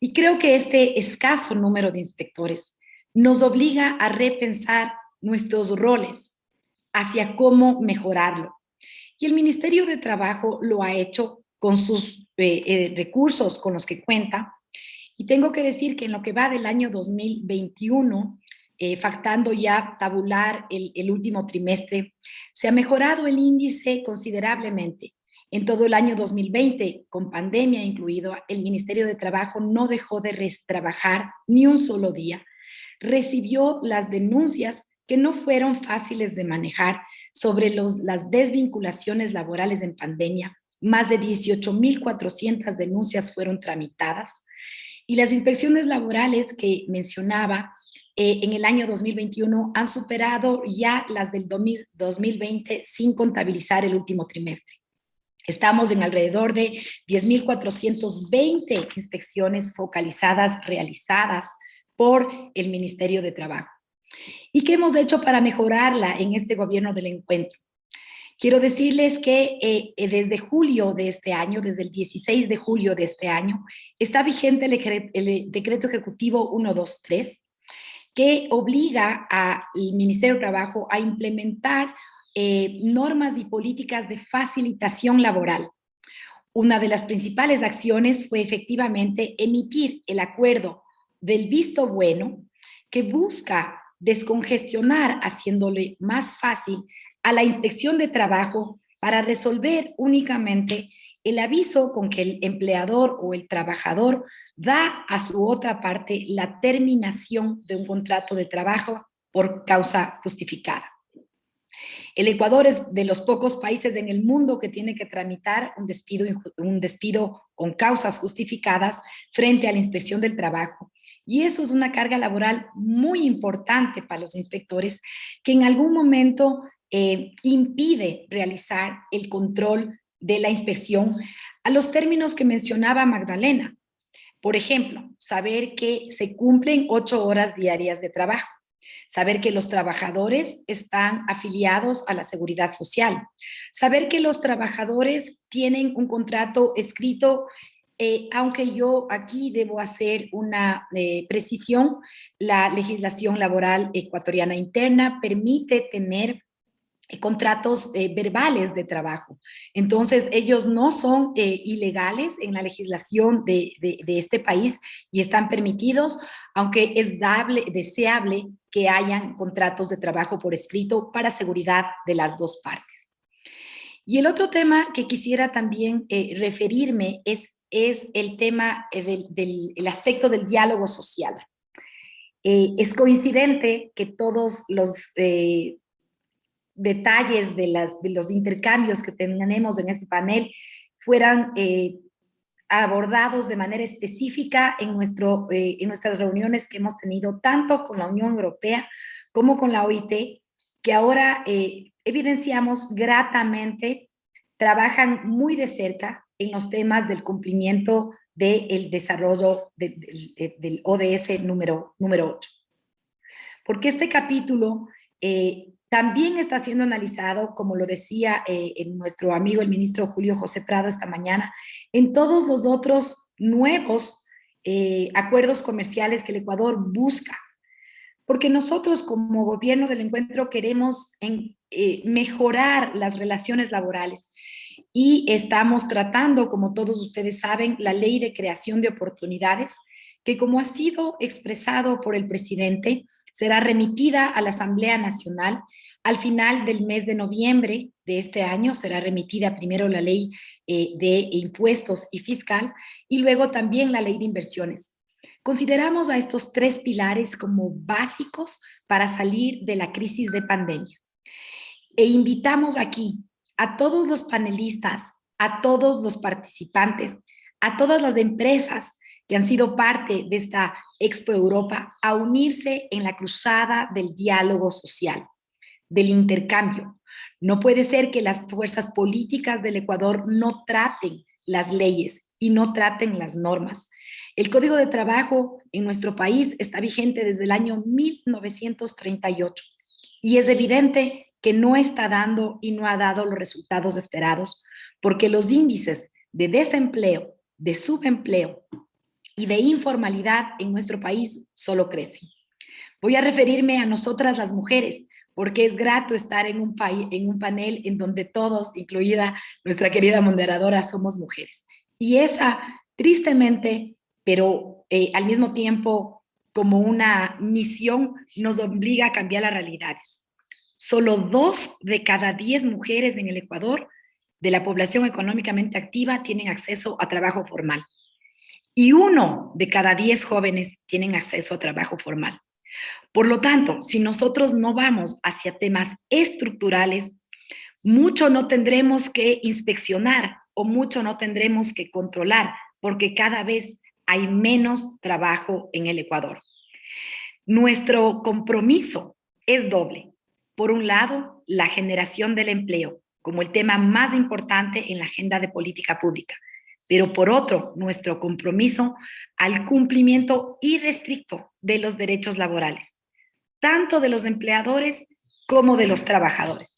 Y creo que este escaso número de inspectores nos obliga a repensar nuestros roles hacia cómo mejorarlo. Y el Ministerio de Trabajo lo ha hecho con sus recursos con los que cuenta. Y tengo que decir que en lo que va del año 2021, factando ya tabular el último trimestre, se ha mejorado el índice considerablemente. En todo el año 2020, con pandemia incluido, el Ministerio de Trabajo no dejó de trabajar ni un solo día. Recibió las denuncias que no fueron fáciles de manejar sobre las desvinculaciones laborales en pandemia. Más de 18.400 denuncias fueron tramitadas. Y las inspecciones laborales que mencionaba en el año 2021 han superado ya las del 2020 sin contabilizar el último trimestre. Estamos en alrededor de 10.420 inspecciones focalizadas realizadas por el Ministerio de Trabajo. ¿Y qué hemos hecho para mejorarla en este gobierno del encuentro? Quiero decirles que desde julio de este año, desde el 16 de julio de este año, está vigente el decreto ejecutivo 123, que obliga al Ministerio de Trabajo a implementar normas y políticas de facilitación laboral. Una de las principales acciones fue efectivamente emitir el acuerdo del visto bueno, que busca descongestionar, haciéndole más fácil a la inspección de trabajo para resolver únicamente el aviso con que el empleador o el trabajador da a su otra parte la terminación de un contrato de trabajo por causa justificada. El Ecuador es de los pocos países en el mundo que tiene que tramitar un despido con causas justificadas frente a la inspección del trabajo. Y eso es una carga laboral muy importante para los inspectores que en algún momento impide realizar el control de la inspección a los términos que mencionaba Magdalena. Por ejemplo, saber que se cumplen 8 horas diarias de trabajo, saber que los trabajadores están afiliados a la seguridad social, saber que los trabajadores tienen un contrato escrito, aunque yo aquí debo hacer una precisión, la legislación laboral ecuatoriana interna permite tener contratos verbales de trabajo. Entonces, ellos no son ilegales en la legislación de este país y están permitidos, aunque es deseable que hayan contratos de trabajo por escrito para seguridad de las dos partes. Y el otro tema que quisiera también referirme es el tema del aspecto del diálogo social. Es coincidente que todos los detalles de los intercambios que tenemos en este panel fueran abordados de manera específica en nuestras reuniones que hemos tenido tanto con la Unión Europea como con la OIT, que ahora evidenciamos gratamente, trabajan muy de cerca en los temas del cumplimiento del desarrollo del ODS número 8. Porque este capítulo también está siendo analizado, como lo decía nuestro amigo el ministro Julio José Prado esta mañana, en todos los otros nuevos acuerdos comerciales que el Ecuador busca. Porque nosotros como gobierno del encuentro queremos mejorar las relaciones laborales y estamos tratando, como todos ustedes saben, la ley de creación de oportunidades, que como ha sido expresado por el presidente, será remitida a la Asamblea Nacional. Al final del mes de noviembre de este año será remitida primero la ley de impuestos y fiscal y luego también la ley de inversiones. Consideramos a estos 3 pilares como básicos para salir de la crisis de pandemia. E invitamos aquí a todos los panelistas, a todos los participantes, a todas las empresas que han sido parte de esta Expo Europa a unirse en la cruzada del diálogo social, del intercambio. No puede ser que las fuerzas políticas del Ecuador no traten las leyes y no traten las normas. El Código de Trabajo en nuestro país está vigente desde el año 1938 y es evidente que no está dando y no ha dado los resultados esperados porque los índices de desempleo, de subempleo y de informalidad en nuestro país solo crecen. Voy a referirme a nosotras las mujeres, porque es grato estar en un panel en donde todos, incluida nuestra querida moderadora, somos mujeres. Y esa, tristemente, pero al mismo tiempo como una misión, nos obliga a cambiar las realidades. Solo 2 de cada 10 mujeres en el Ecuador de la población económicamente activa tienen acceso a trabajo formal. Y 1 de cada 10 jóvenes tienen acceso a trabajo formal. Por lo tanto, si nosotros no vamos hacia temas estructurales, mucho no tendremos que inspeccionar o mucho no tendremos que controlar, porque cada vez hay menos trabajo en el Ecuador. Nuestro compromiso es doble. Por un lado, la generación del empleo como el tema más importante en la agenda de política pública, pero por otro, nuestro compromiso al cumplimiento irrestricto de los derechos laborales, tanto de los empleadores como de los trabajadores.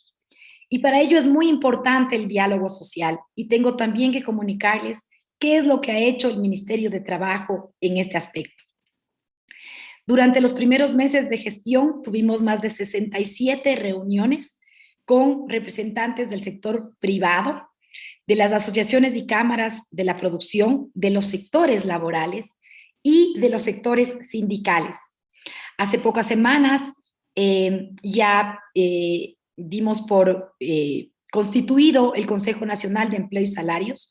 Y para ello es muy importante el diálogo social, y tengo también que comunicarles qué es lo que ha hecho el Ministerio de Trabajo en este aspecto. Durante los primeros meses de gestión tuvimos más de 67 reuniones con representantes del sector privado, de las asociaciones y cámaras de la producción, de los sectores laborales y de los sectores sindicales. Hace pocas semanas ya dimos por constituido el Consejo Nacional de Empleo y Salarios,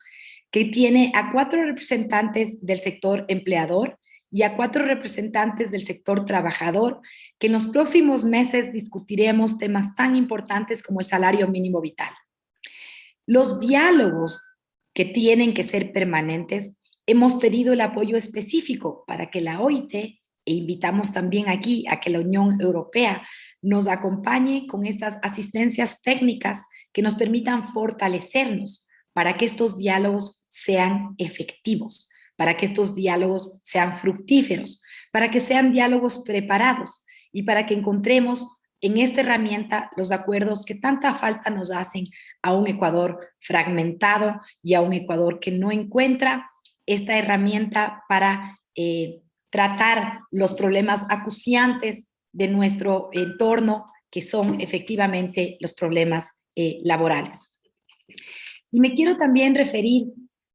que tiene a 4 representantes del sector empleador y a 4 representantes del sector trabajador, que en los próximos meses discutiremos temas tan importantes como el salario mínimo vital. Los diálogos que tienen que ser permanentes, hemos pedido el apoyo específico para que la OIT, e invitamos también aquí a que la Unión Europea nos acompañe con estas asistencias técnicas que nos permitan fortalecernos para que estos diálogos sean efectivos, para que estos diálogos sean fructíferos, para que sean diálogos preparados y para que encontremos en esta herramienta los acuerdos que tanta falta nos hacen a un Ecuador fragmentado y a un Ecuador que no encuentra esta herramienta para tratar los problemas acuciantes de nuestro entorno, que son efectivamente los problemas laborales. Y me quiero también referir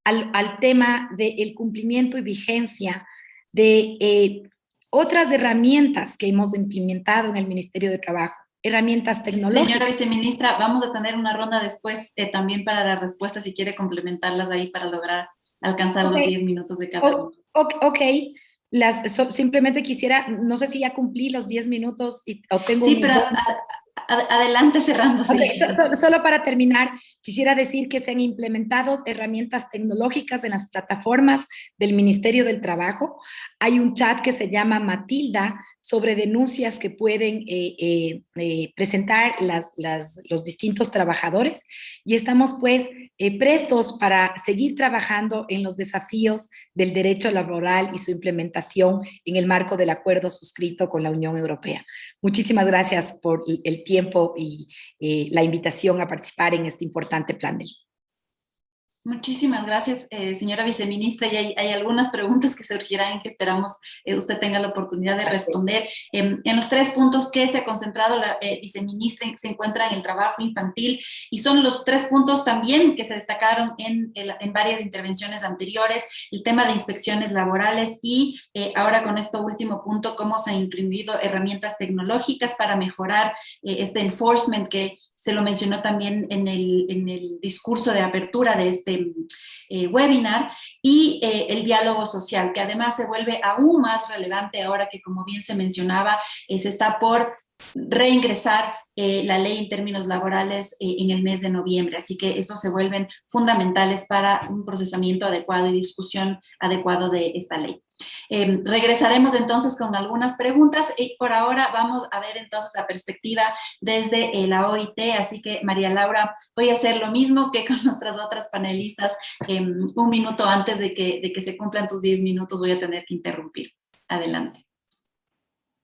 al tema del cumplimiento y vigencia de otras herramientas que hemos implementado en el Ministerio de Trabajo, herramientas tecnológicas. Señora viceministra, vamos a tener una ronda después también para las respuestas, si quiere complementarlas ahí para lograr alcanzar los 10 minutos de cada uno. Ok, simplemente quisiera, no sé si ya cumplí los 10 minutos o tengo sí, pero adelante cerrando. Okay, solo para terminar, quisiera decir que se han implementado herramientas tecnológicas en las plataformas del Ministerio del Trabajo. Hay un chat que se llama Matilda sobre denuncias que pueden presentar los distintos trabajadores, y estamos pues prestos para seguir trabajando en los desafíos del derecho laboral y su implementación en el marco del acuerdo suscrito con la Unión Europea. Muchísimas gracias por el tiempo y la invitación a participar en este importante panel. Muchísimas gracias, señora viceministra. Y hay algunas preguntas que surgirán y que esperamos usted tenga la oportunidad de responder. En los 3 puntos que se ha concentrado la viceministra se encuentran el trabajo infantil, y son los 3 puntos también que se destacaron en varias intervenciones anteriores: el tema de inspecciones laborales y ahora con este último punto, cómo se han imprimido herramientas tecnológicas para mejorar este enforcement que se lo mencionó también en el discurso de apertura de este webinar, y el diálogo social, que además se vuelve aún más relevante ahora que, como bien se mencionaba, se está por reingresar la ley en términos laborales en el mes de noviembre, así que estos se vuelven fundamentales para un procesamiento adecuado y discusión adecuado de esta ley. Regresaremos entonces con algunas preguntas, y por ahora vamos a ver entonces la perspectiva desde la OIT, así que María Laura, voy a hacer lo mismo que con nuestras otras panelistas. Un minuto antes de que se cumplan tus 10 minutos voy a tener que interrumpir. Adelante.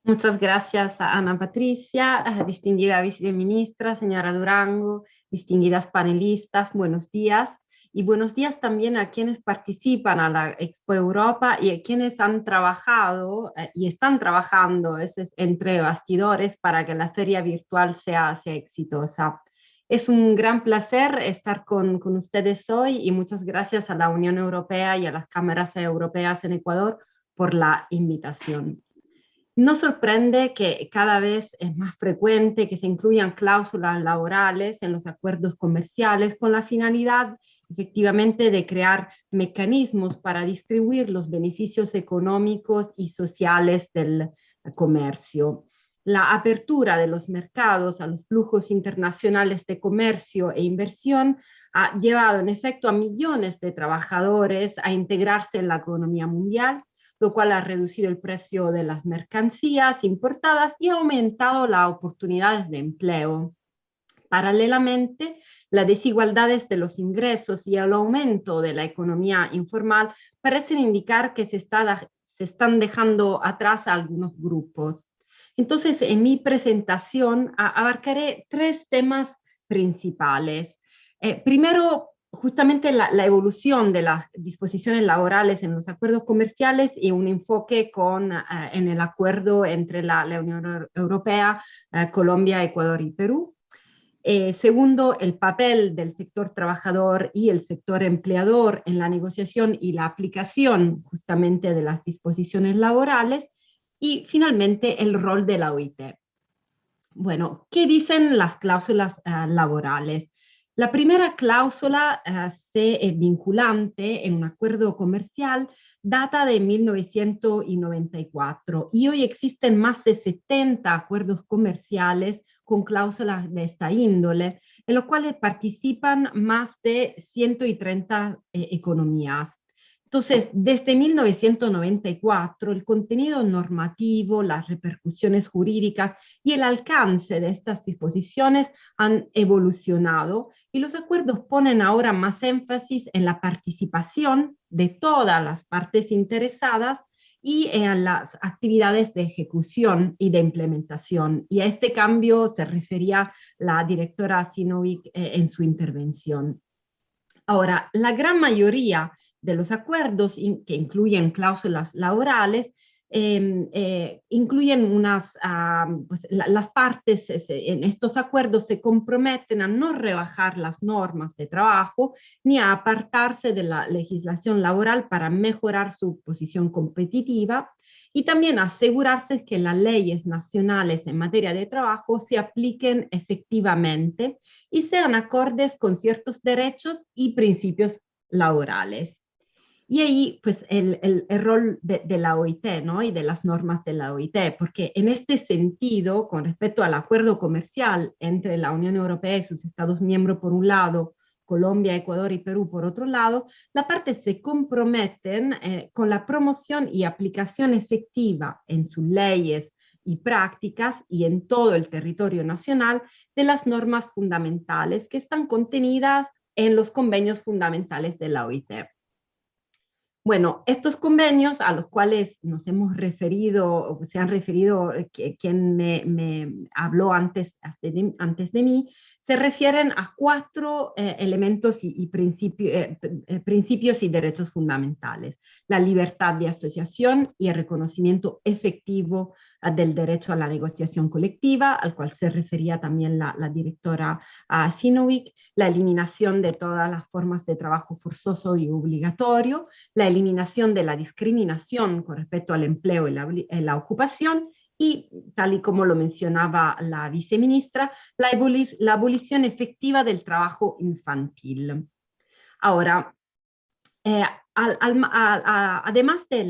Muchas gracias a Ana Patricia, distinguida viceministra, señora Durango, distinguidas panelistas, buenos días. Y buenos días también a quienes participan a la Expo Europa y a quienes han trabajado y están trabajando entre bastidores para que la feria virtual sea exitosa. Es un gran placer estar con ustedes hoy y muchas gracias a la Unión Europea y a las cámaras europeas en Ecuador por la invitación. Nos sorprende que cada vez es más frecuente que se incluyan cláusulas laborales en los acuerdos comerciales con la finalidad efectivamente de crear mecanismos para distribuir los beneficios económicos y sociales del comercio. La apertura de los mercados a los flujos internacionales de comercio e inversión ha llevado en efecto a millones de trabajadores a integrarse en la economía mundial, lo cual ha reducido el precio de las mercancías importadas y ha aumentado las oportunidades de empleo. Paralelamente, las desigualdades de los ingresos y el aumento de la economía informal parecen indicar que se están dejando atrás a algunos grupos. Entonces, en mi presentación abarcaré tres temas principales. Primero, justamente la evolución de las disposiciones laborales en los acuerdos comerciales y un enfoque en el acuerdo entre la Unión Europea, Colombia, Ecuador y Perú. Segundo, el papel del sector trabajador y el sector empleador en la negociación y la aplicación justamente de las disposiciones laborales. Y finalmente, el rol de la OIT. Bueno, ¿qué dicen las cláusulas laborales? La primera cláusula vinculante en un acuerdo comercial data de 1994 y hoy existen más de 70 acuerdos comerciales con cláusulas de esta índole, en los cuales participan más de 130 economías. Entonces, desde 1994, el contenido normativo, las repercusiones jurídicas y el alcance de estas disposiciones han evolucionado y los acuerdos ponen ahora más énfasis en la participación de todas las partes interesadas y en las actividades de ejecución y de implementación. Y a este cambio se refería la directora Sinovic en su intervención. Ahora, la gran mayoría de los acuerdos que incluyen cláusulas laborales incluyen las partes en estos acuerdos se comprometen a no rebajar las normas de trabajo ni a apartarse de la legislación laboral para mejorar su posición competitiva y también asegurarse que las leyes nacionales en materia de trabajo se apliquen efectivamente y sean acordes con ciertos derechos y principios laborales. Y ahí, pues, el rol de la OIT, ¿no? Y de las normas de la OIT, porque en este sentido, con respecto al acuerdo comercial entre la Unión Europea y sus Estados miembros por un lado, Colombia, Ecuador y Perú por otro lado, las partes se comprometen con la promoción y aplicación efectiva en sus leyes y prácticas y en todo el territorio nacional de las normas fundamentales que están contenidas en los convenios fundamentales de la OIT. Bueno, estos convenios a los cuales nos hemos referido, se han referido quien me habló antes de mí, se refieren a 4 elementos y principios y derechos fundamentales. La libertad de asociación y el reconocimiento efectivo del derecho a la negociación colectiva, al cual se refería también la directora Sinovic, la eliminación de todas las formas de trabajo forzoso y obligatorio, la eliminación de la discriminación con respecto al empleo y la ocupación, y, tal y como lo mencionaba la viceministra, la abolición efectiva del trabajo infantil. Ahora, además de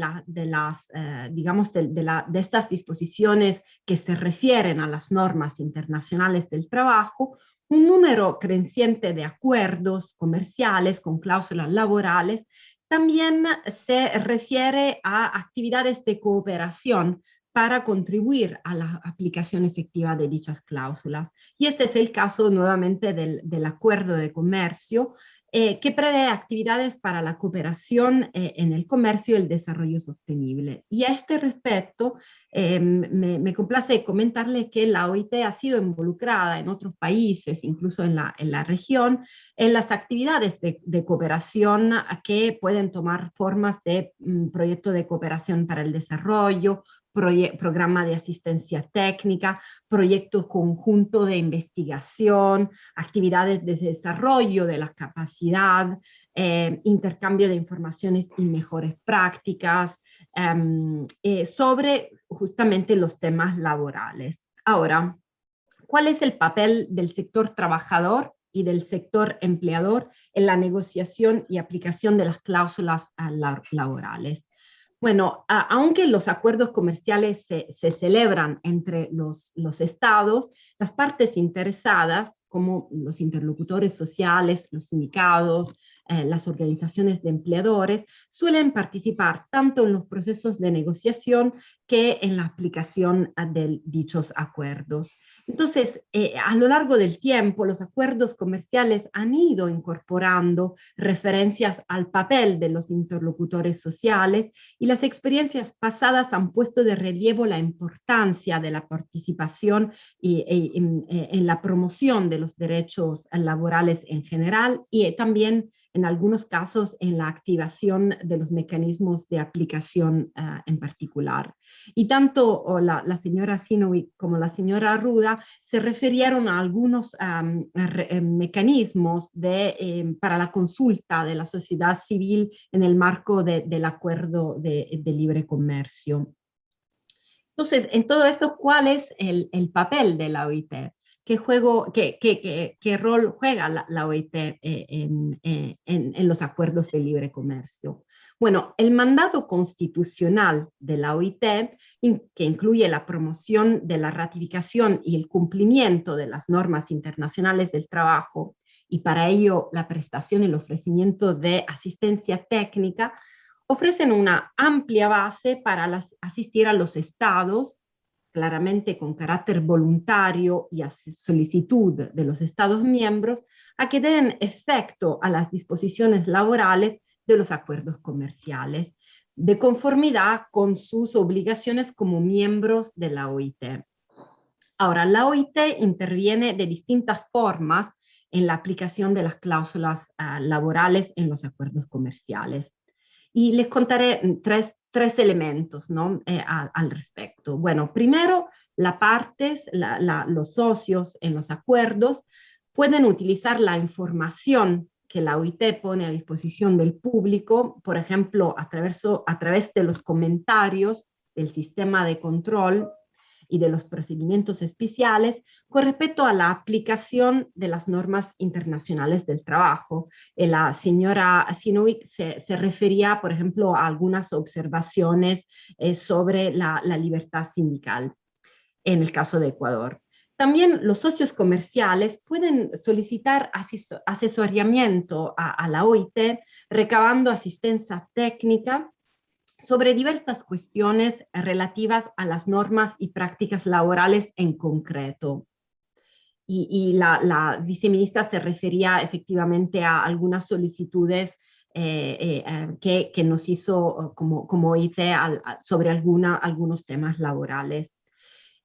estas disposiciones que se refieren a las normas internacionales del trabajo, un número creciente de acuerdos comerciales con cláusulas laborales también se refiere a actividades de cooperación para contribuir a la aplicación efectiva de dichas cláusulas. Y este es el caso nuevamente del acuerdo de comercio, que prevé actividades para la cooperación en el comercio y el desarrollo sostenible. Y a este respecto, me complace comentarles que la OIT ha sido involucrada en otros países, incluso en la región, en las actividades de cooperación que pueden tomar formas de proyecto de cooperación para el desarrollo, programa de asistencia técnica, proyectos conjuntos de investigación, actividades de desarrollo de la capacidad, intercambio de informaciones y mejores prácticas sobre justamente los temas laborales. Ahora, ¿cuál es el papel del sector trabajador y del sector empleador en la negociación y aplicación de las cláusulas laborales? Bueno, aunque los acuerdos comerciales se celebran entre los estados, las partes interesadas, como los interlocutores sociales, los sindicatos, las organizaciones de empleadores, suelen participar tanto en los procesos de negociación que en la aplicación de dichos acuerdos. Entonces, a lo largo del tiempo, los acuerdos comerciales han ido incorporando referencias al papel de los interlocutores sociales y las experiencias pasadas han puesto de relieve la importancia de la participación en la promoción de los derechos laborales en general y también en algunos casos en la activación de los mecanismos de aplicación en particular. Y tanto la señora Sinovic como la señora Ruda se refirieron a algunos mecanismos para la consulta de la sociedad civil en el marco del acuerdo de libre comercio. Entonces, en todo eso, ¿cuál es el papel de la OIT? ¿Qué rol juega la OIT en los acuerdos de libre comercio? Bueno, el mandato constitucional de la OIT, que incluye la promoción de la ratificación y el cumplimiento de las normas internacionales del trabajo, y para ello la prestación y el ofrecimiento de asistencia técnica, ofrecen una amplia base para asistir a los estados, claramente con carácter voluntario y a solicitud de los Estados miembros, a que den efecto a las disposiciones laborales de los acuerdos comerciales, de conformidad con sus obligaciones como miembros de la OIT. Ahora, la OIT interviene de distintas formas en la aplicación de las cláusulas laborales en los acuerdos comerciales. Y les contaré tres elementos, ¿no? Al respecto. Bueno, primero, los socios en los acuerdos pueden utilizar la información que la OIT pone a disposición del público, por ejemplo, a través de los comentarios del sistema de control y de los procedimientos especiales con respecto a la aplicación de las normas internacionales del trabajo. La señora Sinovic se refería, por ejemplo, a algunas observaciones sobre la libertad sindical en el caso de Ecuador. También los socios comerciales pueden solicitar asesoramiento a la OIT, recabando asistencia técnica sobre diversas cuestiones relativas a las normas y prácticas laborales en concreto. Y la viceministra se refería efectivamente a algunas solicitudes que nos hizo como OIT sobre algunos temas laborales.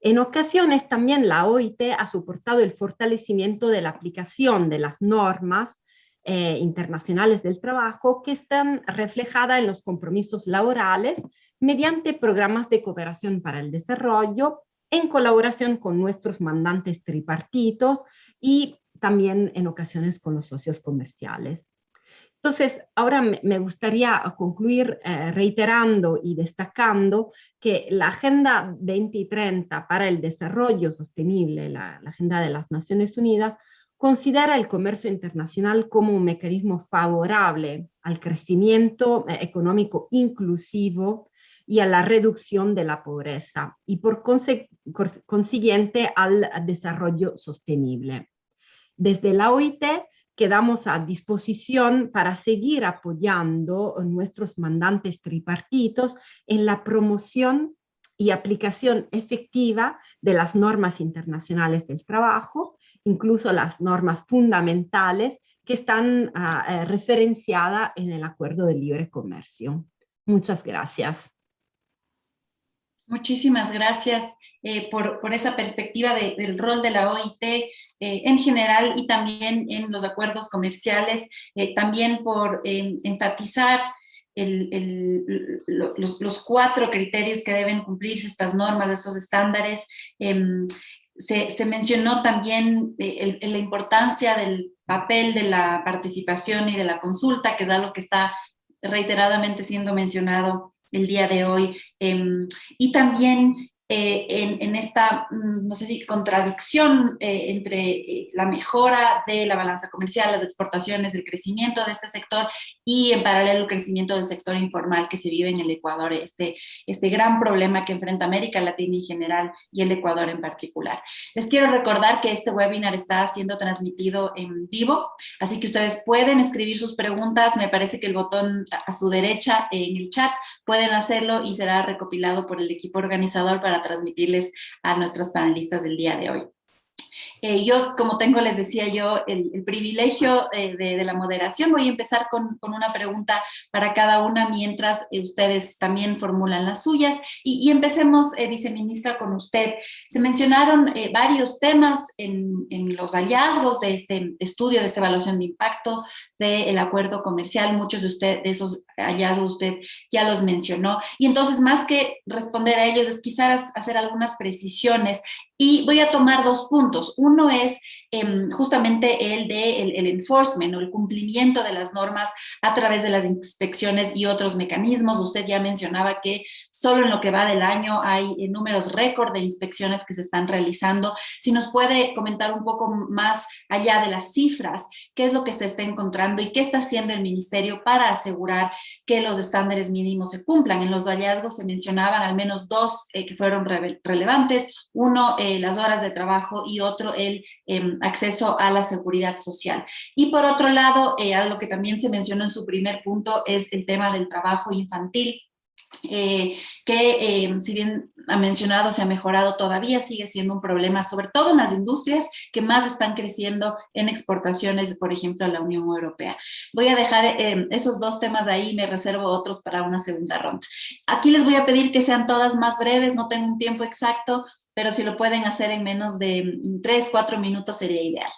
En ocasiones también la OIT ha soportado el fortalecimiento de la aplicación de las normas internacionales del trabajo que están reflejadas en los compromisos laborales mediante programas de cooperación para el desarrollo en colaboración con nuestros mandantes tripartitos y también en ocasiones con los socios comerciales. Entonces, ahora me gustaría concluir reiterando y destacando que la Agenda 2030 para el Desarrollo Sostenible, la Agenda de las Naciones Unidas, considera el comercio internacional como un mecanismo favorable al crecimiento económico inclusivo y a la reducción de la pobreza y por consiguiente al desarrollo sostenible. Desde la OIT quedamos a disposición para seguir apoyando a nuestros mandantes tripartitos en la promoción y aplicación efectiva de las normas internacionales del trabajo, incluso las normas fundamentales que están referenciadas en el Acuerdo de Libre Comercio. Muchas gracias. Muchísimas gracias por esa perspectiva del rol de la OIT en general y también en los acuerdos comerciales, también por enfatizar los 4 criterios que deben cumplirse, estas normas, estos estándares. Se mencionó también la importancia del papel de la participación y de la consulta, que es algo que está reiteradamente siendo mencionado el día de hoy, y también en esta, no sé si contradicción entre la mejora de la balanza comercial, las exportaciones, el crecimiento de este sector y en paralelo el crecimiento del sector informal que se vive en el Ecuador, este gran problema que enfrenta América Latina en general y el Ecuador en particular. Les quiero recordar que este webinar está siendo transmitido en vivo, así que ustedes pueden escribir sus preguntas. Me parece que el botón a su derecha en el chat pueden hacerlo y será recopilado por el equipo organizador para transmitirles a nuestros panelistas del día de hoy. Yo, como les decía yo, el privilegio de la moderación, voy a empezar con una pregunta para cada una mientras ustedes también formulan las suyas. Y empecemos, viceministra, con usted. Se mencionaron varios temas en los hallazgos de este estudio, de esta evaluación de impacto del acuerdo comercial. Muchos de esos hallazgos usted ya los mencionó. Y entonces, más que responder a ellos, es quizás hacer algunas precisiones. Y voy a tomar 2 puntos. Uno es justamente el enforcement o el cumplimiento de las normas a través de las inspecciones y otros mecanismos. Usted ya mencionaba que solo en lo que va del año hay números récord de inspecciones que se están realizando. Si nos puede comentar un poco más allá de las cifras, qué es lo que se está encontrando y qué está haciendo el ministerio para asegurar que los estándares mínimos se cumplan. En los hallazgos se mencionaban al menos 2 que fueron relevantes. Uno, las horas de trabajo, y otro, el acceso a la seguridad social. Y por otro lado, algo que también se mencionó en su primer punto es el tema del trabajo infantil, que si bien ha mencionado, se ha mejorado, todavía sigue siendo un problema, sobre todo en las industrias que más están creciendo en exportaciones, por ejemplo, a la Unión Europea. Voy a dejar esos 2 temas ahí, me reservo otros para una segunda ronda. Aquí les voy a pedir que sean todas más breves, no tengo un tiempo exacto, pero si lo pueden hacer en menos de 3-4 minutos sería ideal.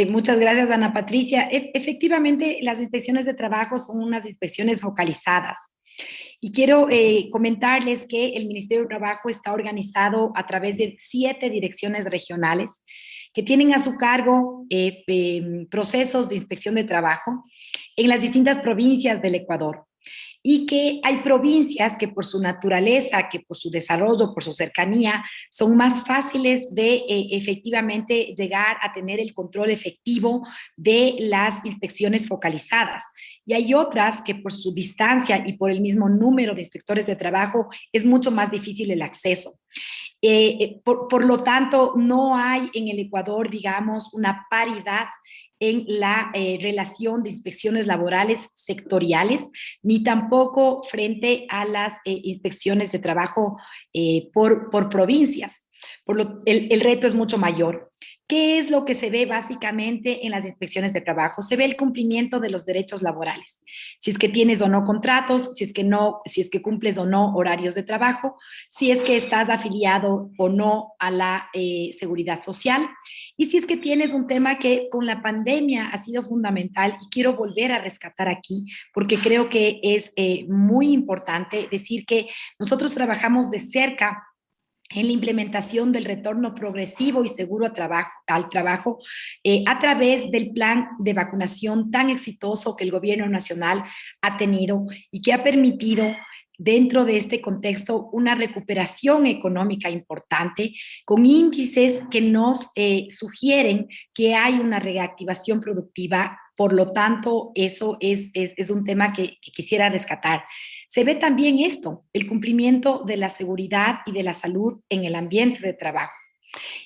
Muchas gracias, Ana Patricia. Efectivamente, las inspecciones de trabajo son unas inspecciones focalizadas. Y quiero comentarles que el Ministerio de Trabajo está organizado a través de 7 direcciones regionales que tienen a su cargo procesos de inspección de trabajo en las distintas provincias del Ecuador. Y que hay provincias que por su naturaleza, que por su desarrollo, por su cercanía, son más fáciles de efectivamente llegar a tener el control efectivo de las inspecciones focalizadas. Y hay otras que por su distancia y por el mismo número de inspectores de trabajo es mucho más difícil el acceso. Por lo tanto, no hay en el Ecuador, digamos, una paridad en la relación de inspecciones laborales sectoriales, ni tampoco frente a las inspecciones de trabajo por provincias. El reto es mucho mayor. ¿Qué es lo que se ve básicamente en las inspecciones de trabajo? Se ve el cumplimiento de los derechos laborales. Si es que tienes o no contratos, si es que cumples o no horarios de trabajo, si es que estás afiliado o no a la seguridad social, y si es que tienes un tema que con la pandemia ha sido fundamental y quiero volver a rescatar aquí, porque creo que es muy importante decir que nosotros trabajamos de cerca en la implementación del retorno progresivo y seguro al trabajo a través del plan de vacunación tan exitoso que el gobierno nacional ha tenido y que ha permitido dentro de este contexto una recuperación económica importante con índices que nos sugieren que hay una reactivación productiva. Por lo tanto, eso es un tema que quisiera rescatar. Se ve también esto, el cumplimiento de la seguridad y de la salud en el ambiente de trabajo.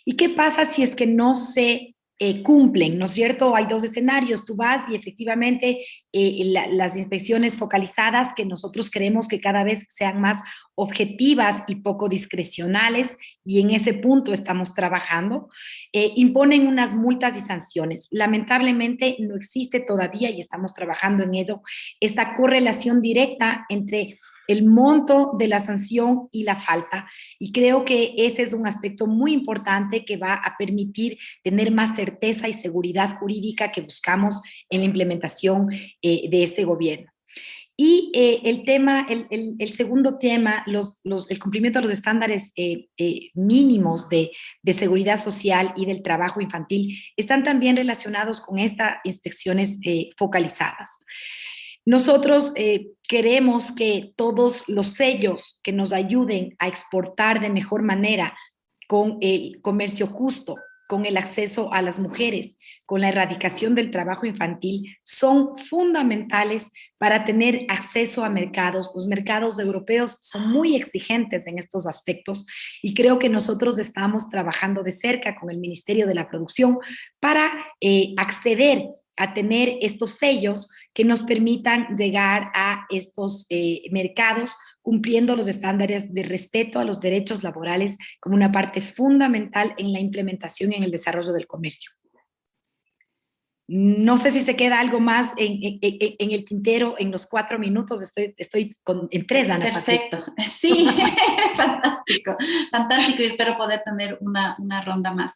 ¿Y qué pasa si es que no se cumplen? ¿No es cierto? Hay 2 escenarios. Tú vas y efectivamente las inspecciones focalizadas, que nosotros queremos que cada vez sean más objetivas y poco discrecionales, y en ese punto estamos trabajando, imponen unas multas y sanciones. Lamentablemente no existe todavía, y estamos trabajando en ello, esta correlación directa entre el monto de la sanción y la falta, y creo que ese es un aspecto muy importante que va a permitir tener más certeza y seguridad jurídica que buscamos en la implementación de este gobierno. Y el segundo tema, el cumplimiento de los estándares mínimos de seguridad social y del trabajo infantil, están también relacionados con estas inspecciones focalizadas. Nosotros queremos que todos los sellos que nos ayuden a exportar de mejor manera con el comercio justo, con el acceso a las mujeres, con la erradicación del trabajo infantil, son fundamentales para tener acceso a mercados. Los mercados europeos son muy exigentes en estos aspectos y creo que nosotros estamos trabajando de cerca con el Ministerio de la Producción para acceder a tener estos sellos que nos permitan llegar a estos mercados cumpliendo los estándares de respeto a los derechos laborales como una parte fundamental en la implementación y en el desarrollo del comercio. No sé si se queda algo más en el tintero en los 4 minutos. Estoy en 3, Ana. Perfecto. Sí, fantástico, fantástico, y espero poder tener una ronda más.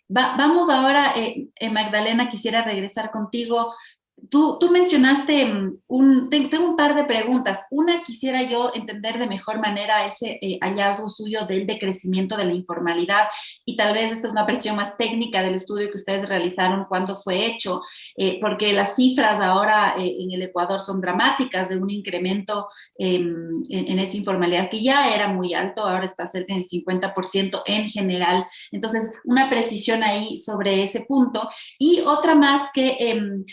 Vamos ahora, Magdalena, quisiera regresar contigo. Tú mencionaste, tengo un par de preguntas. Una, quisiera yo entender de mejor manera ese hallazgo suyo del decrecimiento de la informalidad, y tal vez esta es una presión más técnica del estudio que ustedes realizaron, cuándo fue hecho, porque las cifras ahora en el Ecuador son dramáticas, de un incremento en esa informalidad que ya era muy alto, ahora está cerca del 50% en general. Entonces, una precisión ahí sobre ese punto. Y otra más que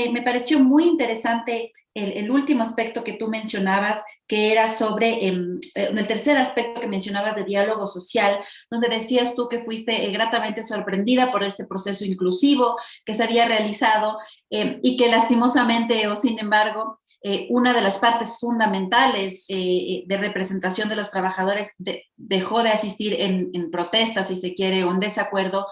me pareció muy interesante el último aspecto que tú mencionabas, que era sobre el tercer aspecto que mencionabas de diálogo social, donde decías tú que fuiste gratamente sorprendida por este proceso inclusivo que se había realizado y que lastimosamente o sin embargo una de las partes fundamentales de representación de los trabajadores dejó de asistir en protestas, si se quiere, o en desacuerdo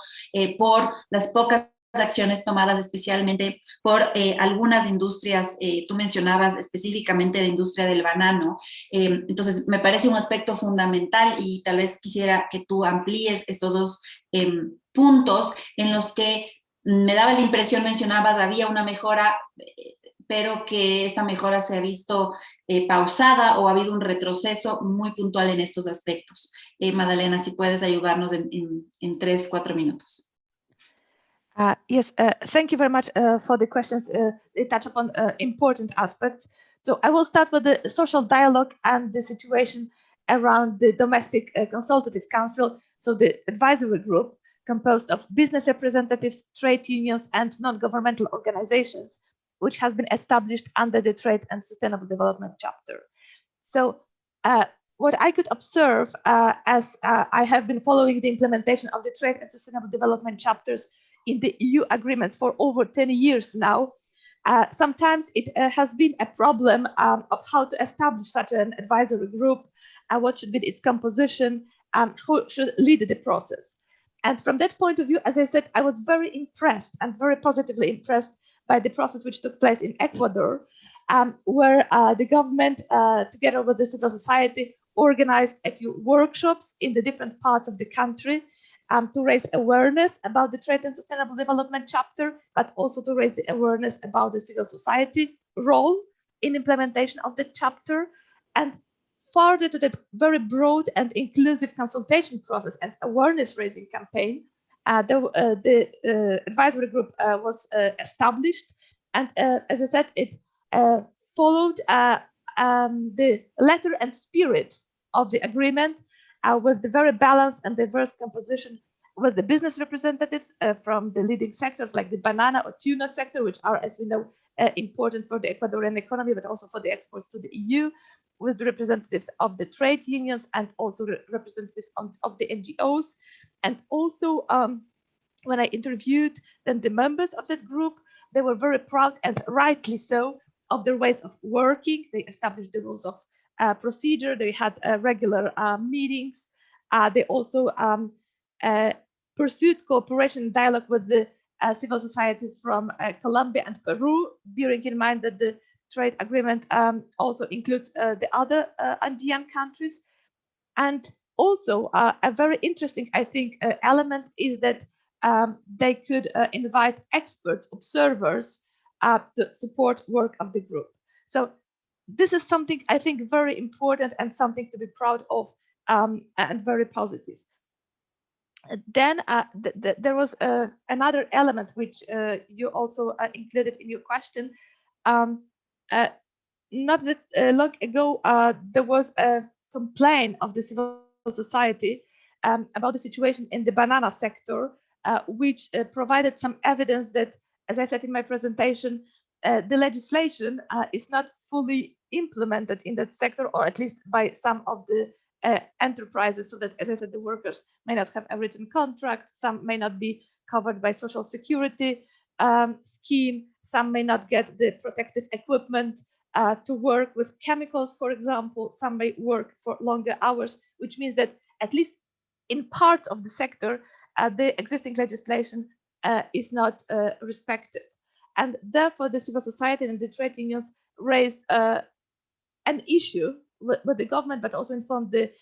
por las pocas acciones tomadas especialmente por algunas industrias. Tú mencionabas específicamente la industria del banano, entonces me parece un aspecto fundamental y tal vez quisiera que tú amplíes estos dos puntos en los que me daba la impresión, mencionabas, había una mejora, pero que esta mejora se ha visto pausada o ha habido un retroceso muy puntual en estos aspectos. Magdalena, si puedes ayudarnos en 3-4 minutos. Yes, thank you very much for the questions. They touch upon important aspects. So I will start with the social dialogue and the situation around the domestic consultative council. So the advisory group composed of business representatives, trade unions, and non-governmental organizations, which has been established under the Trade and Sustainable Development Chapter. So what I could observe as I have been following the implementation of the Trade and Sustainable Development Chapters in the EU agreements for over 10 years now, sometimes it has been a problem of how to establish such an advisory group, what should be its composition, who should lead the process. And from that point of view, as I said, I was very impressed and very positively impressed by the process which took place in Ecuador, where the government, together with the civil society, organized a few workshops in the different parts of the country to raise awareness about the Trade and Sustainable Development Chapter, but also to raise the awareness about the civil society role in implementation of the chapter, and further to that very broad and inclusive consultation process and awareness-raising campaign, the advisory group was established, and as I said, it followed the letter and spirit of the agreement, with the very balanced and diverse composition, with the business representatives from the leading sectors like the banana or tuna sector, which are, as we know, important for the Ecuadorian economy, but also for the exports to the EU, with the representatives of the trade unions and also the representatives of the NGOs. And also, when I interviewed then the members of that group, they were very proud, and rightly so, of their ways of working. They established the rules of procedure. They had regular meetings. They also pursued cooperation and dialogue with the civil society from Colombia and Peru, bearing in mind that the trade agreement also includes the other Andean countries. And also a very interesting, I think, element is that they could invite experts, observers, to support work of the group. So this is something I think very important and something to be proud of, and very positive. Then there was another element which you also included in your question. Not that long ago, there was a complaint of the civil society about the situation in the banana sector, which provided some evidence that, as I said in my presentation, the legislation is not fully implemented in that sector, or at least by some of the enterprises, so that, as I said, the workers may not have a written contract, some may not be covered by social security scheme, some may not get the protective equipment to work with chemicals, for example, some may work for longer hours, which means that at least in parts of the sector, the existing legislation is not respected. And therefore, the civil society and the trade unions raised an issue with the government, but also informed the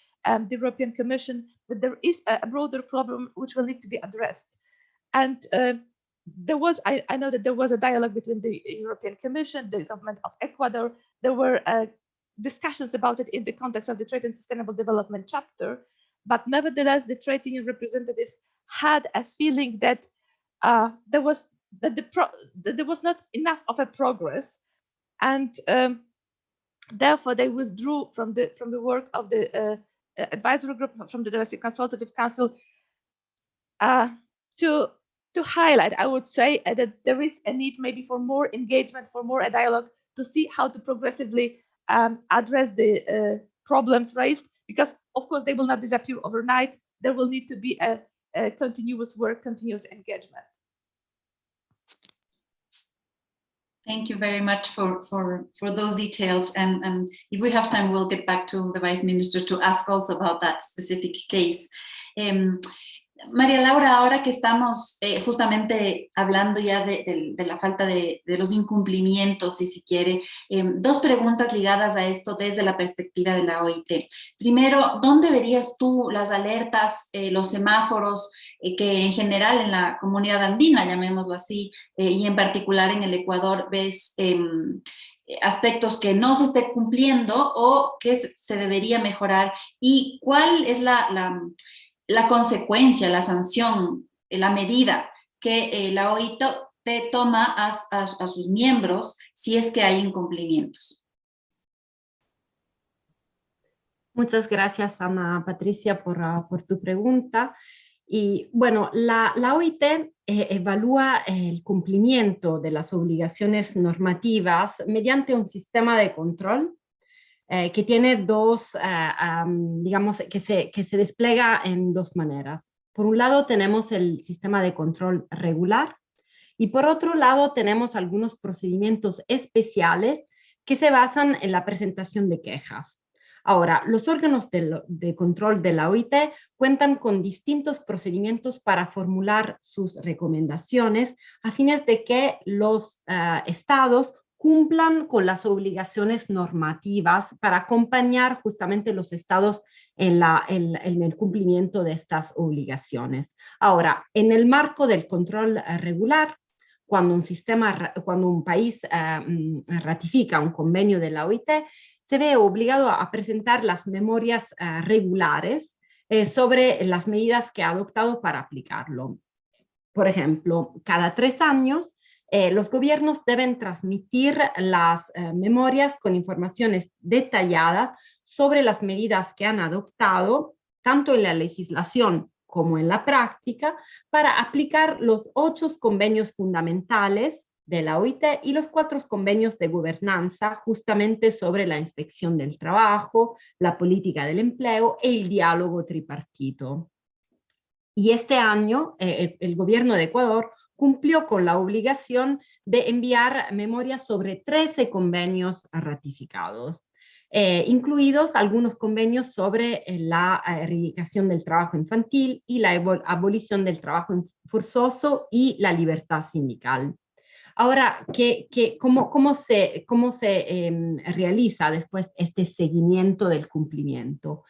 European Commission that there is a broader problem which will need to be addressed. And there was, I know that there was a dialogue between the European Commission, the government of Ecuador. There were discussions about it in the context of the Trade and Sustainable Development chapter, but nevertheless, the trade union representatives had a feeling that there was not enough of a progress, and therefore they withdrew from the work of the advisory group, from the Domestic Consultative Council, to highlight, I would say, that there is a need maybe for more engagement, for more a dialogue, to see how to progressively address the problems raised, because of course they will not disappear overnight. There will need to be a continuous work, continuous engagement. Thank you very much for those details. And if we have time, we'll get back to the Vice Minister to ask also about that specific case. María Laura, ahora que estamos justamente hablando ya de la falta de los incumplimientos, si se quiere, dos preguntas ligadas a esto desde la perspectiva de la OIT. Primero, ¿dónde verías tú las alertas, los semáforos que en general en la comunidad andina, llamémoslo así, y en particular en el Ecuador, ves aspectos que no se esté cumpliendo o que se debería mejorar? ¿Y cuál es la consecuencia, la sanción, la medida que la OIT toma a sus miembros si es que hay incumplimientos? Muchas gracias, Ana Patricia, por tu pregunta. Y bueno, la OIT evalúa el cumplimiento de las obligaciones normativas mediante un sistema de control que tiene dos, digamos, que se despliega en dos maneras. Por un lado tenemos el sistema de control regular y por otro lado tenemos algunos procedimientos especiales que se basan en la presentación de quejas. Ahora, los órganos de control de la OIT cuentan con distintos procedimientos para formular sus recomendaciones a fines de que los estados cumplan con las obligaciones normativas para acompañar justamente los estados en el cumplimiento de estas obligaciones. Ahora, en el marco del control regular, cuando un país ratifica un convenio de la OIT, se ve obligado a presentar las memorias regulares sobre las medidas que ha adoptado para aplicarlo. Por ejemplo, cada 3 años, los gobiernos deben transmitir las memorias con informaciones detalladas sobre las medidas que han adoptado, tanto en la legislación como en la práctica, para aplicar los 8 convenios fundamentales de la OIT y los 4 convenios de gobernanza justamente sobre la inspección del trabajo, la política del empleo y el diálogo tripartito. Y este año el gobierno de Ecuador cumplió con la obligación de enviar memorias sobre 13 convenios ratificados, incluidos algunos convenios sobre la erradicación del trabajo infantil y la abolición del trabajo forzoso y la libertad sindical. Ahora, ¿cómo se realiza después este seguimiento del cumplimiento?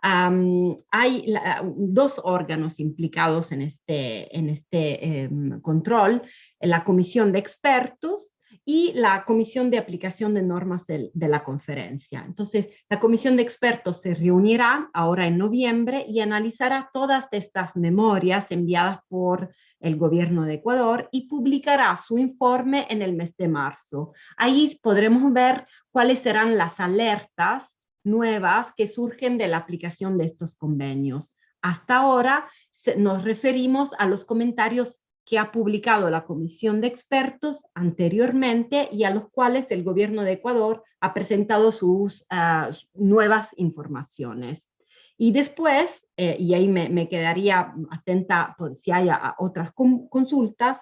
Hay 2 órganos implicados en este control, la Comisión de Expertos y la Comisión de Aplicación de Normas de la conferencia. Entonces, la Comisión de Expertos se reunirá ahora en noviembre y analizará todas estas memorias enviadas por el gobierno de Ecuador y publicará su informe en el mes de marzo. Ahí podremos ver cuáles serán las alertas nuevas que surgen de la aplicación de estos convenios. Hasta ahora nos referimos a los comentarios que ha publicado la Comisión de Expertos anteriormente y a los cuales el gobierno de Ecuador ha presentado sus nuevas informaciones. Y después, y ahí me quedaría atenta por si hay otras consultas,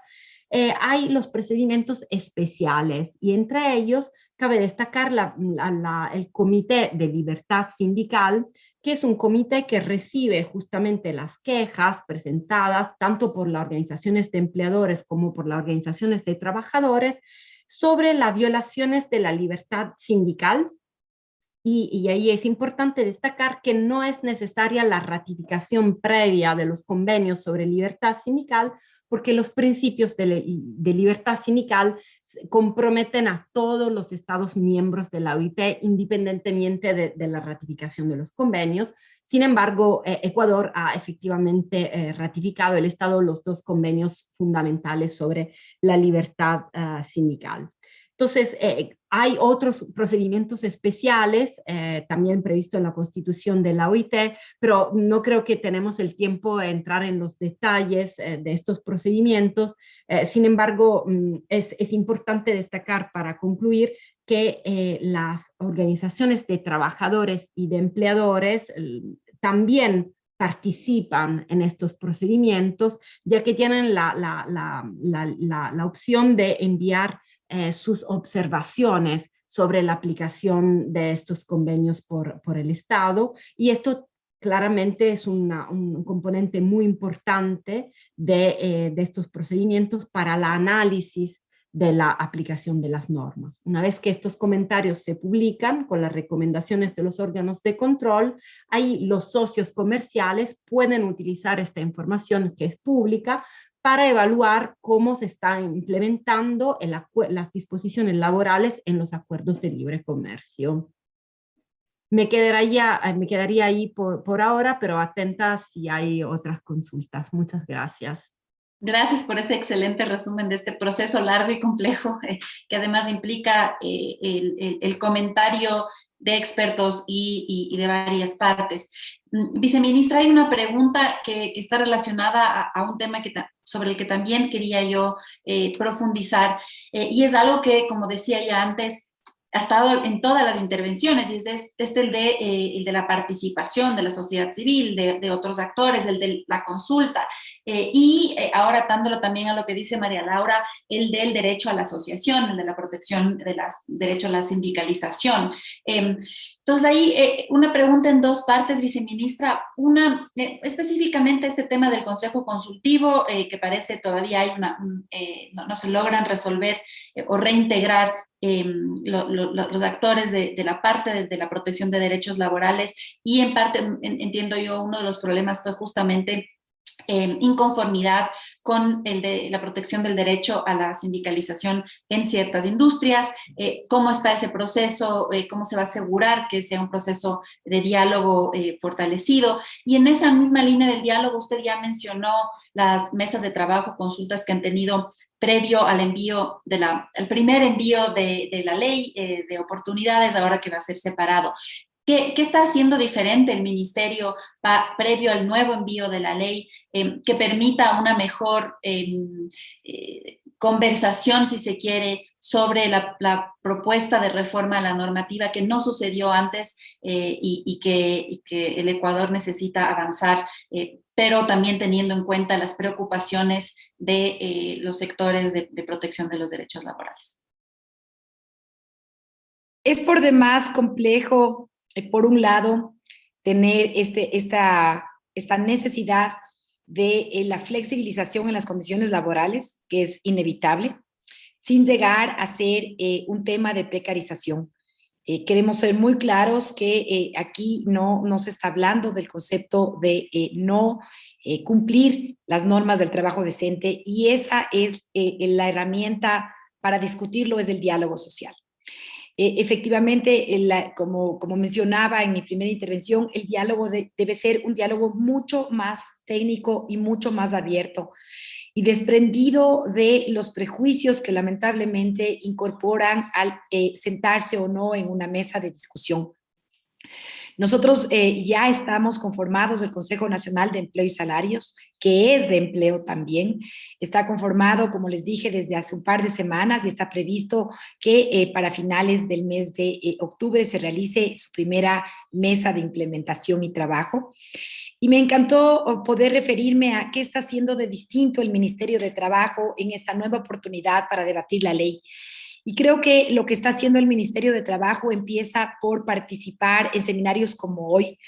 hay los procedimientos especiales y entre ellos cabe destacar el Comité de Libertad Sindical, que es un comité que recibe justamente las quejas presentadas tanto por las organizaciones de empleadores como por las organizaciones de trabajadores sobre las violaciones de la libertad sindical. Y ahí es importante destacar que no es necesaria la ratificación previa de los convenios sobre libertad sindical, porque los principios de libertad sindical comprometen a todos los Estados miembros de la OIT independientemente de la ratificación de los convenios. Sin embargo, Ecuador ha efectivamente ratificado el Estado los dos convenios fundamentales sobre la libertad sindical. Entonces, hay otros procedimientos especiales también previstos en la Constitución de la OIT, pero no creo que tenemos el tiempo de entrar en los detalles de estos procedimientos. Sin embargo, es importante destacar para concluir que las organizaciones de trabajadores y de empleadores también participan en estos procedimientos, ya que tienen la opción de enviar sus observaciones sobre la aplicación de estos convenios por el Estado, y esto claramente es un componente muy importante de estos procedimientos para el análisis de la aplicación de las normas. Una vez que estos comentarios se publican con las recomendaciones de los órganos de control, ahí los socios comerciales pueden utilizar esta información que es pública para evaluar cómo se están implementando las disposiciones laborales en los acuerdos de libre comercio. Me quedaría ahí por ahora, pero atenta si hay otras consultas. Muchas gracias. Gracias por ese excelente resumen de este proceso largo y complejo, que además implica el comentario de expertos y de varias partes. Viceministra, hay una pregunta que está relacionada a un tema sobre el que también quería yo profundizar, y es algo que, como decía ya antes, ha estado en todas las intervenciones, y es el de la participación de la sociedad civil, de otros actores, el de la consulta, y ahora atándolo también a lo que dice María Laura, el del derecho a la asociación, el de la protección del derecho a la sindicalización. Entonces ahí una pregunta en dos partes, viceministra. Una, específicamente este tema del Consejo Consultivo, que parece todavía no se logran resolver o reintegrar los actores de la parte de la protección de derechos laborales, y en parte, entiendo yo, uno de los problemas fue justamente inconformidad con el de la protección del derecho a la sindicalización en ciertas industrias. ¿Cómo está ese proceso? ¿Cómo se va a asegurar que sea un proceso de diálogo fortalecido? Y en esa misma línea del diálogo, usted ya mencionó las mesas de trabajo, consultas que han tenido previo al envío el primer envío de la ley de oportunidades, ahora que va a ser separado. ¿Qué está haciendo diferente el Ministerio previo al nuevo envío de la ley que permita una mejor conversación, si se quiere, sobre la propuesta de reforma a la normativa que no sucedió antes y que el Ecuador necesita avanzar, pero también teniendo en cuenta las preocupaciones de los sectores de protección de los derechos laborales? Es por demás complejo, por un lado, tener esta necesidad de la flexibilización en las condiciones laborales, que es inevitable, sin llegar a ser un tema de precarización. Queremos ser muy claros que aquí no se está hablando del concepto de no cumplir las normas del trabajo decente, y esa es la herramienta para discutirlo es el diálogo social. Efectivamente, como mencionaba en mi primera intervención, el diálogo debe ser un diálogo mucho más técnico y mucho más abierto y desprendido de los prejuicios que lamentablemente incorporan al sentarse o no en una mesa de discusión. Nosotros ya estamos conformados, el Consejo Nacional de Empleo y Salarios, que es de empleo también. Está conformado, como les dije, desde hace un par de semanas y está previsto que para finales del mes de octubre se realice su primera mesa de implementación y trabajo. Y me encantó poder referirme a qué está haciendo de distinto el Ministerio de Trabajo en esta nueva oportunidad para debatir la ley. Y creo que lo que está haciendo el Ministerio de Trabajo empieza por participar en seminarios como hoy,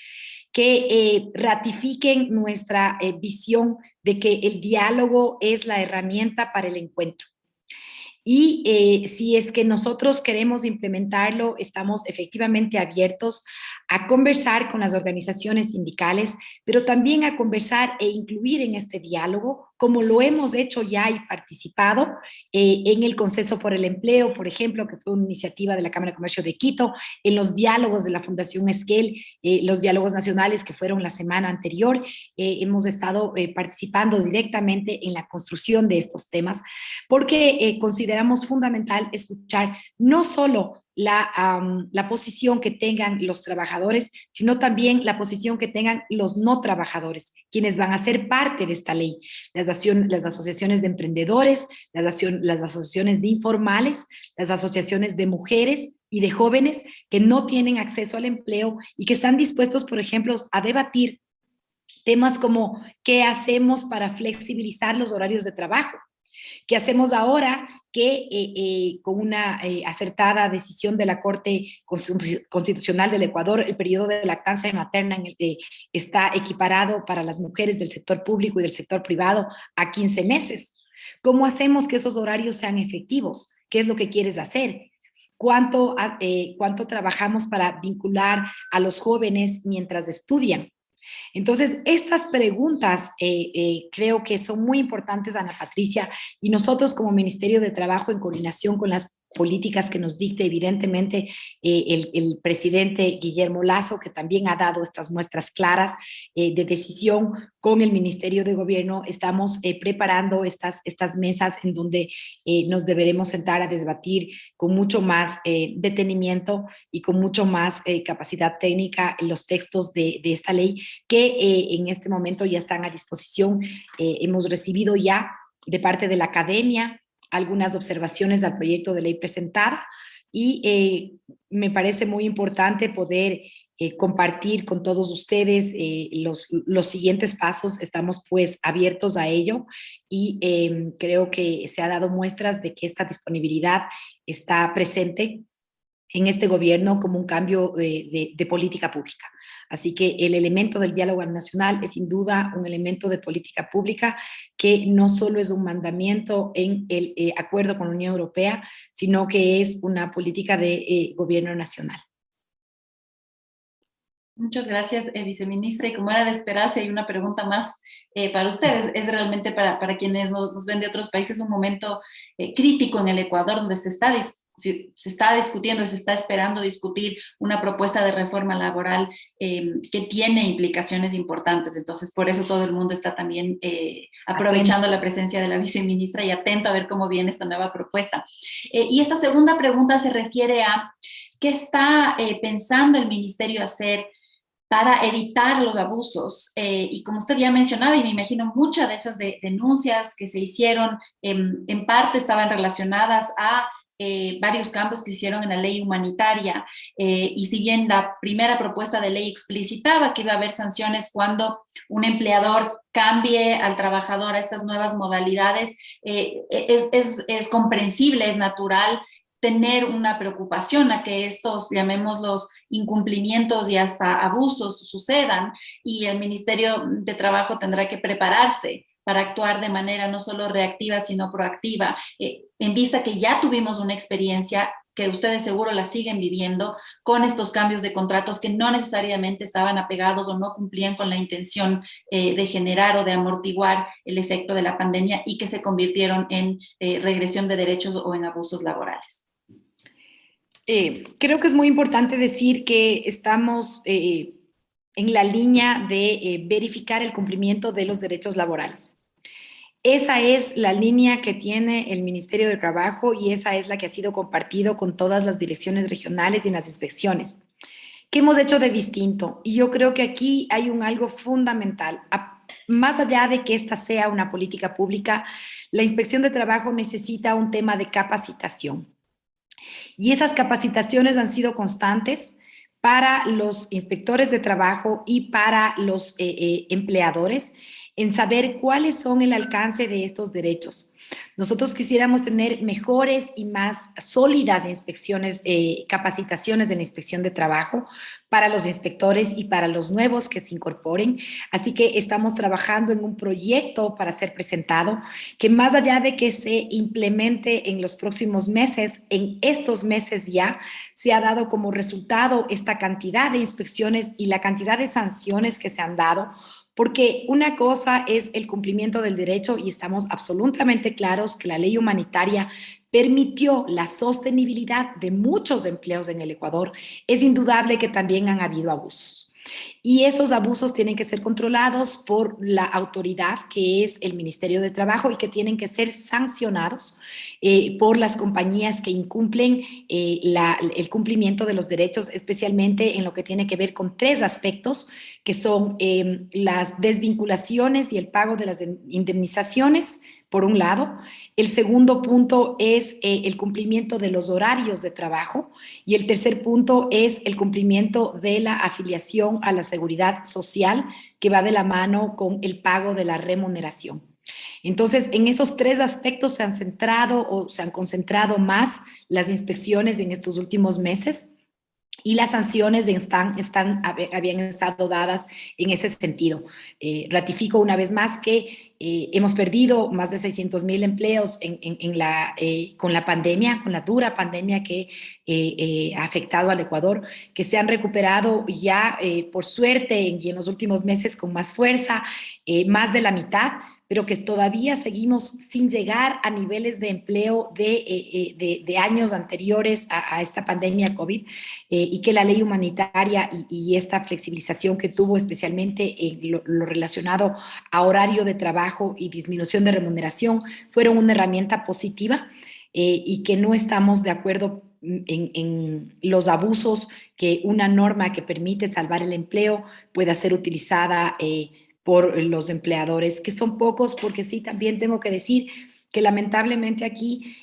que ratifiquen nuestra visión de que el diálogo es la herramienta para el encuentro. Y si es que nosotros queremos implementarlo, estamos efectivamente abiertos a conversar con las organizaciones sindicales, pero también a conversar e incluir en este diálogo, como lo hemos hecho ya y participado en el Consenso por el Empleo, por ejemplo, que fue una iniciativa de la Cámara de Comercio de Quito, en los diálogos de la Fundación Esquel, los diálogos nacionales que fueron la semana anterior, hemos estado participando directamente en la construcción de estos temas, porque consideramos fundamental escuchar no solo la posición que tengan los trabajadores, sino también la posición que tengan los no trabajadores, quienes van a ser parte de esta ley. Las asociaciones de emprendedores, las asociaciones de informales, las asociaciones de mujeres y de jóvenes que no tienen acceso al empleo y que están dispuestos, por ejemplo, a debatir temas como qué hacemos para flexibilizar los horarios de trabajo. ¿Qué hacemos ahora que con una acertada decisión de la Corte Constitucional del Ecuador, el periodo de lactancia materna está equiparado para las mujeres del sector público y del sector privado a 15 meses? ¿Cómo hacemos que esos horarios sean efectivos? ¿Qué es lo que quieres hacer? ¿Cuánto trabajamos para vincular a los jóvenes mientras estudian? Entonces, estas preguntas creo que son muy importantes, Ana Patricia, y nosotros como Ministerio de Trabajo, en coordinación con las políticas que nos dicte evidentemente el presidente Guillermo Lasso, que también ha dado estas muestras claras de decisión con el Ministerio de Gobierno, estamos preparando estas mesas en donde nos deberemos sentar a debatir con mucho más detenimiento y con mucho más capacidad técnica los textos de esta ley que en este momento ya están a disposición. Hemos recibido ya de parte de la academia algunas observaciones al proyecto de ley presentada y me parece muy importante poder compartir con todos ustedes los siguientes pasos. Estamos pues abiertos a ello y creo que se ha dado muestras de que esta disponibilidad está presente en este gobierno como un cambio de política pública. Así que el elemento del diálogo nacional es sin duda un elemento de política pública que no solo es un mandamiento en el acuerdo con la Unión Europea, sino que es una política de gobierno nacional. Muchas gracias, viceministra. Y como era de esperarse, hay una pregunta más para ustedes. Es realmente para quienes nos ven de otros países un momento crítico en el Ecuador, donde se está discutiendo, se está esperando discutir una propuesta de reforma laboral que tiene implicaciones importantes. Entonces, por eso todo el mundo está también aprovechando la presencia de la viceministra y atento a ver cómo viene esta nueva propuesta. Y esta segunda pregunta se refiere a qué está pensando el ministerio hacer para evitar los abusos. Y como usted ya mencionaba, y me imagino muchas de esas denuncias que se hicieron en parte estaban relacionadas a varios cambios que se hicieron en la ley humanitaria, y si bien la primera propuesta de ley explicitaba que iba a haber sanciones cuando un empleador cambie al trabajador a estas nuevas modalidades, es comprensible, es natural tener una preocupación a que estos, llamémoslos, incumplimientos y hasta abusos sucedan, y el Ministerio de Trabajo tendrá que prepararse para actuar de manera no solo reactiva, sino proactiva, en vista que ya tuvimos una experiencia que ustedes seguro la siguen viviendo con estos cambios de contratos que no necesariamente estaban apegados o no cumplían con la intención de generar o de amortiguar el efecto de la pandemia y que se convirtieron en regresión de derechos o en abusos laborales. Creo que es muy importante decir que estamos en la línea de verificar el cumplimiento de los derechos laborales. Esa es la línea que tiene el Ministerio de Trabajo y esa es la que ha sido compartido con todas las direcciones regionales y en las inspecciones. ¿Qué hemos hecho de distinto? Y yo creo que aquí hay algo fundamental. Más allá de que esta sea una política pública, la inspección de trabajo necesita un tema de capacitación. Y esas capacitaciones han sido constantes para los inspectores de trabajo y para los empleadores en saber cuáles son el alcance de estos derechos. Nosotros quisiéramos tener mejores y más sólidas inspecciones, capacitaciones en la inspección de trabajo para los inspectores y para los nuevos que se incorporen. Así que estamos trabajando en un proyecto para ser presentado que más allá de que se implemente en los próximos meses, en estos meses ya se ha dado como resultado esta cantidad de inspecciones y la cantidad de sanciones que se han dado. Porque una cosa es el cumplimiento del derecho y estamos absolutamente claros que la ley humanitaria permitió la sostenibilidad de muchos empleos en el Ecuador. Es indudable que también han habido abusos. Y esos abusos tienen que ser controlados por la autoridad que es el Ministerio de Trabajo y que tienen que ser sancionados por las compañías que incumplen el cumplimiento de los derechos, especialmente en lo que tiene que ver con 3 aspectos, que son las desvinculaciones y el pago de las indemnizaciones, por un lado. El segundo punto es el cumplimiento de los horarios de trabajo y el tercer punto es el cumplimiento de la afiliación a la seguridad social que va de la mano con el pago de la remuneración. Entonces, en esos 3 aspectos se han centrado o se han concentrado más las inspecciones en estos últimos meses. Y las sanciones habían estado dadas en ese sentido. Ratifico una vez más que hemos perdido más de 600,000 empleos con la pandemia, con la dura pandemia que ha afectado al Ecuador, que se han recuperado ya, por suerte, y en los últimos meses con más fuerza, más de la mitad, pero que todavía seguimos sin llegar a niveles de empleo de años anteriores a esta pandemia COVID, y que la ley humanitaria y esta flexibilización que tuvo especialmente en lo relacionado a horario de trabajo y disminución de remuneración fueron una herramienta positiva, y que no estamos de acuerdo en los abusos que una norma que permite salvar el empleo pueda ser utilizada por los empleadores, que son pocos, porque sí, también tengo que decir que lamentablemente aquí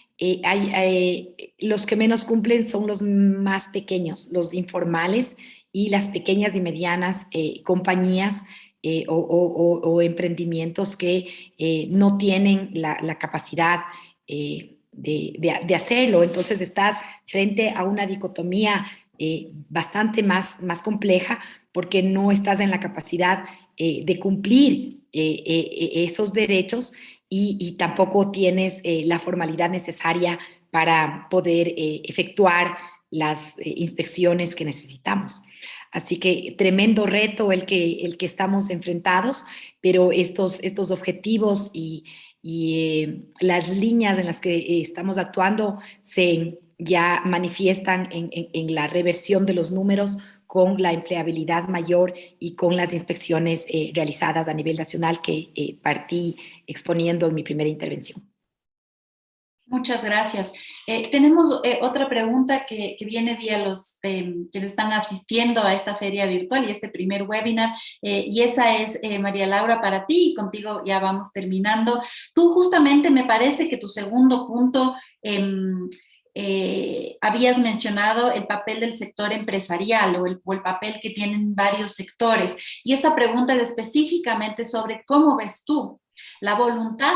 los que menos cumplen son los más pequeños, los informales y las pequeñas y medianas compañías o emprendimientos que no tienen la capacidad de hacerlo. Entonces estás frente a una dicotomía bastante más compleja, porque no estás en la capacidad de cumplir esos derechos y tampoco tienes la formalidad necesaria para poder efectuar las inspecciones que necesitamos. Así que tremendo reto el que estamos enfrentados, pero estos objetivos y las líneas en las que estamos actuando se ya manifiestan en la reversión de los números, con la empleabilidad mayor y con las inspecciones realizadas a nivel nacional que partí exponiendo en mi primera intervención. Muchas gracias. Tenemos otra pregunta que viene vía los quienes están asistiendo a esta feria virtual y este primer webinar, y esa es, María Laura, para ti, y contigo ya vamos terminando. Tú justamente, me parece que tu segundo punto, habías mencionado el papel del sector empresarial o el papel que tienen varios sectores, y esta pregunta es específicamente sobre cómo ves tú la voluntad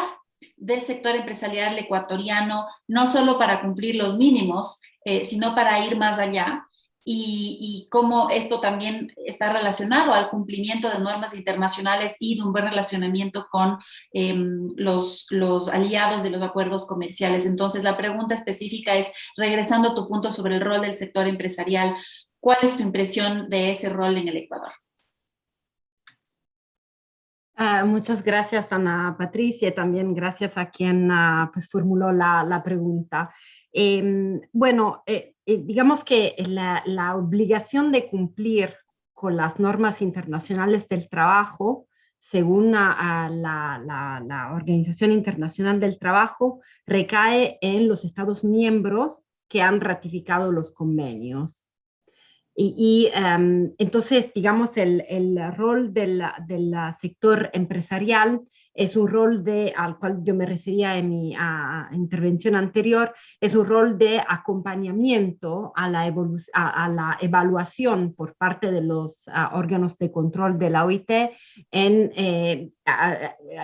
del sector empresarial ecuatoriano, no solo para cumplir los mínimos, sino para ir más allá, y cómo esto también está relacionado al cumplimiento de normas internacionales y de un buen relacionamiento con los aliados de los acuerdos comerciales. Entonces, la pregunta específica es, regresando a tu punto sobre el rol del sector empresarial, ¿cuál es tu impresión de ese rol en el Ecuador? Muchas gracias, Ana Patricia, y también gracias a quien pues formuló la pregunta. Digamos que la obligación de cumplir con las normas internacionales del trabajo, según la Organización Internacional del Trabajo, recae en los Estados miembros que han ratificado los convenios. Entonces, digamos, el rol del sector empresarial es un rol al cual yo me refería en mi intervención anterior, es un rol de acompañamiento a la evaluación por parte de los órganos de control de la OIT en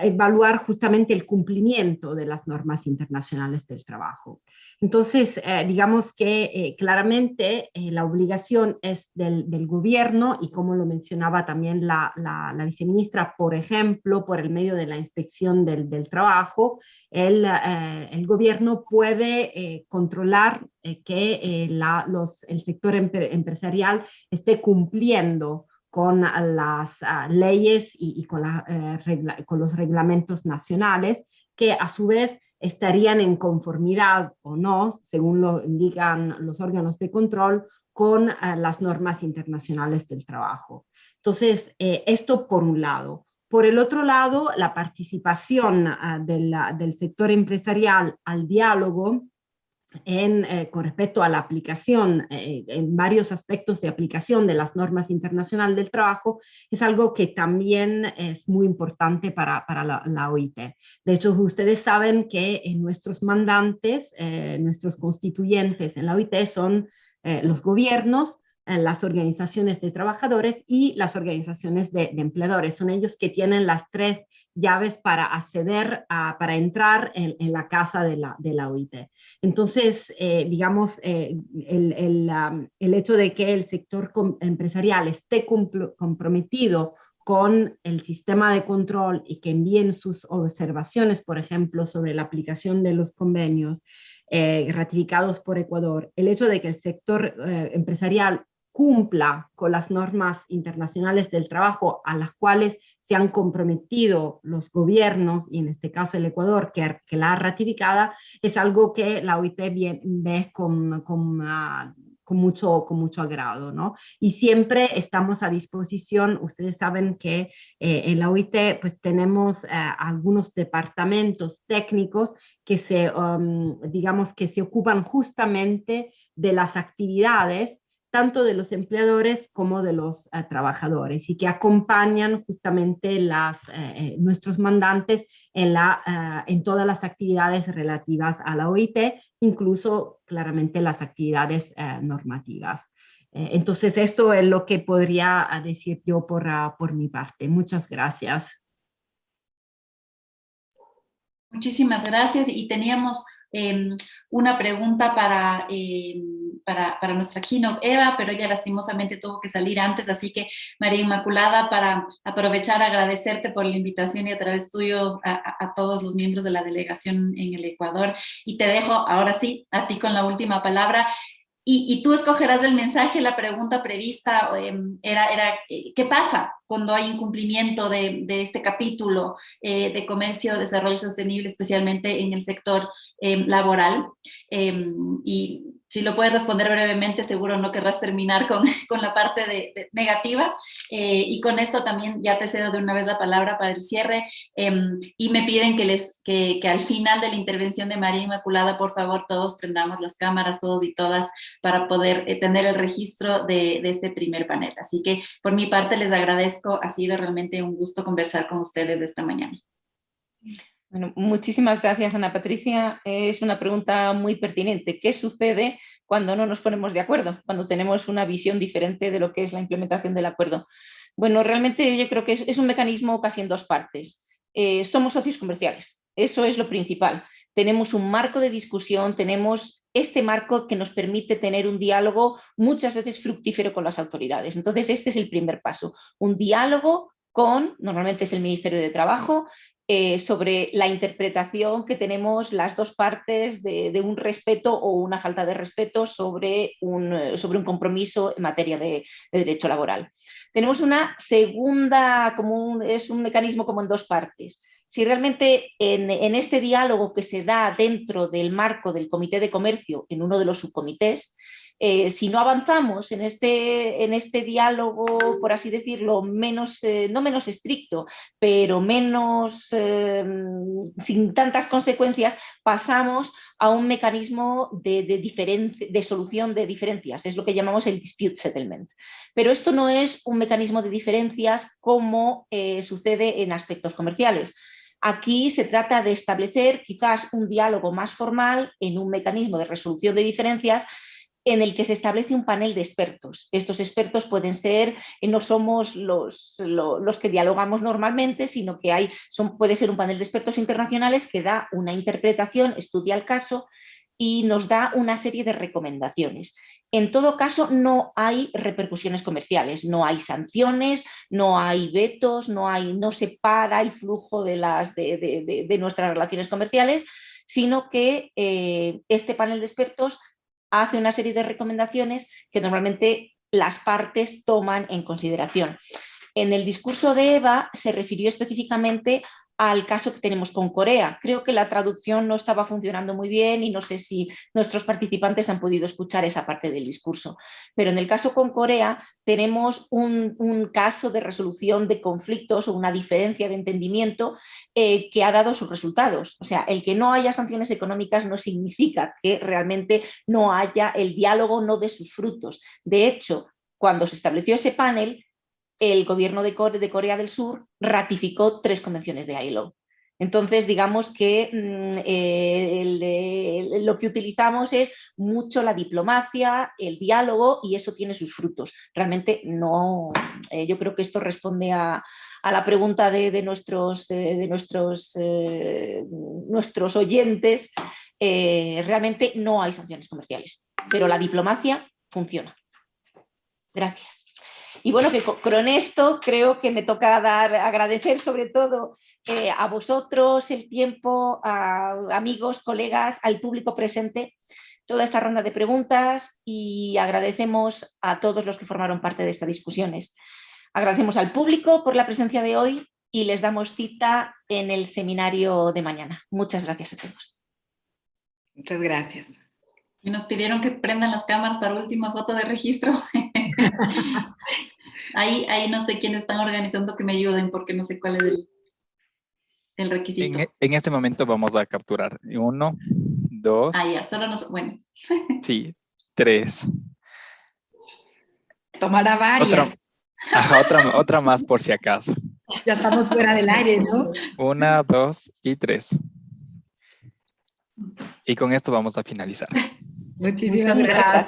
evaluar justamente el cumplimiento de las normas internacionales del trabajo. Entonces, digamos que claramente la obligación es del gobierno y como lo mencionaba también la viceministra, por ejemplo, por el medio de la inspección del trabajo, el gobierno puede controlar que el sector empresarial esté cumpliendo con las leyes y con los reglamentos nacionales, que a su vez estarían en conformidad o no, según lo indican los órganos de control, con las normas internacionales del trabajo. Entonces, esto por un lado. Por el otro lado, la participación del sector empresarial al diálogo con respecto a la aplicación, en varios aspectos de aplicación de las normas internacionales del trabajo, es algo que también es muy importante para la OIT. De hecho, ustedes saben que nuestros mandantes, nuestros constituyentes en la OIT son los gobiernos, las organizaciones de trabajadores y las organizaciones de empleadores. Son ellos que tienen las tres llaves para acceder, para entrar en la casa de la OIT. Entonces, digamos, el hecho de que el sector empresarial esté comprometido con el sistema de control y que envíen sus observaciones, por ejemplo, sobre la aplicación de los convenios ratificados por Ecuador, el hecho de que el sector empresarial cumpla con las normas internacionales del trabajo a las cuales se han comprometido los gobiernos, y en este caso el Ecuador, que la ha ratificada, es algo que la OIT ve con mucho agrado, ¿no? Y siempre estamos a disposición. Ustedes saben que en la OIT pues tenemos algunos departamentos técnicos que digamos que se ocupan justamente de las actividades tanto de los empleadores como de los trabajadores, y que acompañan justamente nuestros mandantes en todas las actividades relativas a la OIT, incluso claramente las actividades normativas. Entonces, esto es lo que podría decir yo por mi parte. Muchas gracias. Muchísimas gracias. Y teníamos una pregunta para nuestra keynote Eva, pero ella lastimosamente tuvo que salir antes, así que María Inmaculada, para aprovechar, agradecerte por la invitación y a través tuyo a todos los miembros de la delegación en el Ecuador, y te dejo ahora sí a ti con la última palabra. Y tú escogerás del mensaje. La pregunta prevista era ¿qué pasa cuando hay incumplimiento de este capítulo de comercio, desarrollo sostenible, especialmente en el sector laboral? Y si lo puedes responder brevemente, seguro no querrás terminar con la parte negativa. Y con esto también ya te cedo de una vez la palabra para el cierre. Y me piden que al final de la intervención de María Inmaculada, por favor, todos prendamos las cámaras, todos y todas, para poder tener el registro de este primer panel. Así que por mi parte les agradezco. Ha sido realmente un gusto conversar con ustedes esta mañana. Bueno, muchísimas gracias, Ana Patricia. Es una pregunta muy pertinente. ¿Qué sucede cuando no nos ponemos de acuerdo? Cuando tenemos una visión diferente de lo que es la implementación del acuerdo. Bueno, realmente yo creo que es un mecanismo casi en dos partes. Somos socios comerciales, eso es lo principal. Tenemos un marco de discusión, tenemos este marco que nos permite tener un diálogo muchas veces fructífero con las autoridades. Entonces, este es el primer paso, un diálogo con, normalmente es el Ministerio de Trabajo, sobre la interpretación que tenemos las dos partes de un respeto o una falta de respeto sobre un compromiso en materia de derecho laboral. Tenemos una segunda, es un mecanismo como en dos partes. Si realmente en este diálogo que se da dentro del marco del Comité de Comercio, en uno de los subcomités, si no avanzamos en este diálogo, por así decirlo, no menos estricto, pero sin tantas consecuencias, pasamos a un mecanismo de solución de diferencias. Es lo que llamamos el dispute settlement. Pero esto no es un mecanismo de diferencias como sucede en aspectos comerciales. Aquí se trata de establecer quizás un diálogo más formal en un mecanismo de resolución de diferencias en el que se establece un panel de expertos. Estos expertos pueden ser, no somos los que dialogamos normalmente, sino que puede ser un panel de expertos internacionales que da una interpretación, estudia el caso y nos da una serie de recomendaciones. En todo caso, no hay repercusiones comerciales, no hay sanciones, no hay vetos, no se para el flujo de nuestras relaciones comerciales, sino que este panel de expertos hace una serie de recomendaciones que normalmente las partes toman en consideración. En el discurso de Eva se refirió específicamente al caso que tenemos con Corea. Creo que la traducción no estaba funcionando muy bien y no sé si nuestros participantes han podido escuchar esa parte del discurso. Pero en el caso con Corea tenemos un caso de resolución de conflictos o una diferencia de entendimiento que ha dado sus resultados. O sea, el que no haya sanciones económicas no significa que realmente no haya el diálogo, no dé sus frutos. De hecho, cuando se estableció ese panel, el gobierno de Corea del Sur ratificó 3 convenciones de ILO. Entonces, digamos que lo que utilizamos es mucho la diplomacia, el diálogo, y eso tiene sus frutos. Realmente no, yo creo que esto responde a la pregunta de nuestros oyentes. Realmente no hay sanciones comerciales, pero la diplomacia funciona. Gracias. Y bueno, que con esto creo que me toca agradecer sobre todo a vosotros el tiempo, a amigos, colegas, al público presente, toda esta ronda de preguntas, y agradecemos a todos los que formaron parte de estas discusiones. Agradecemos al público por la presencia de hoy y les damos cita en el seminario de mañana. Muchas gracias a todos. Muchas gracias. Y nos pidieron que prendan las cámaras para última foto de registro. Ahí no sé quiénes están organizando que me ayuden porque no sé cuál es el requisito. En este momento vamos a capturar 1, 2. Ya, solo bueno. Sí, 3. Tomará varias. Otra más por si acaso. Ya estamos fuera del aire, ¿no? 1, 2 y 3. Y con esto vamos a finalizar. Muchísimas gracias.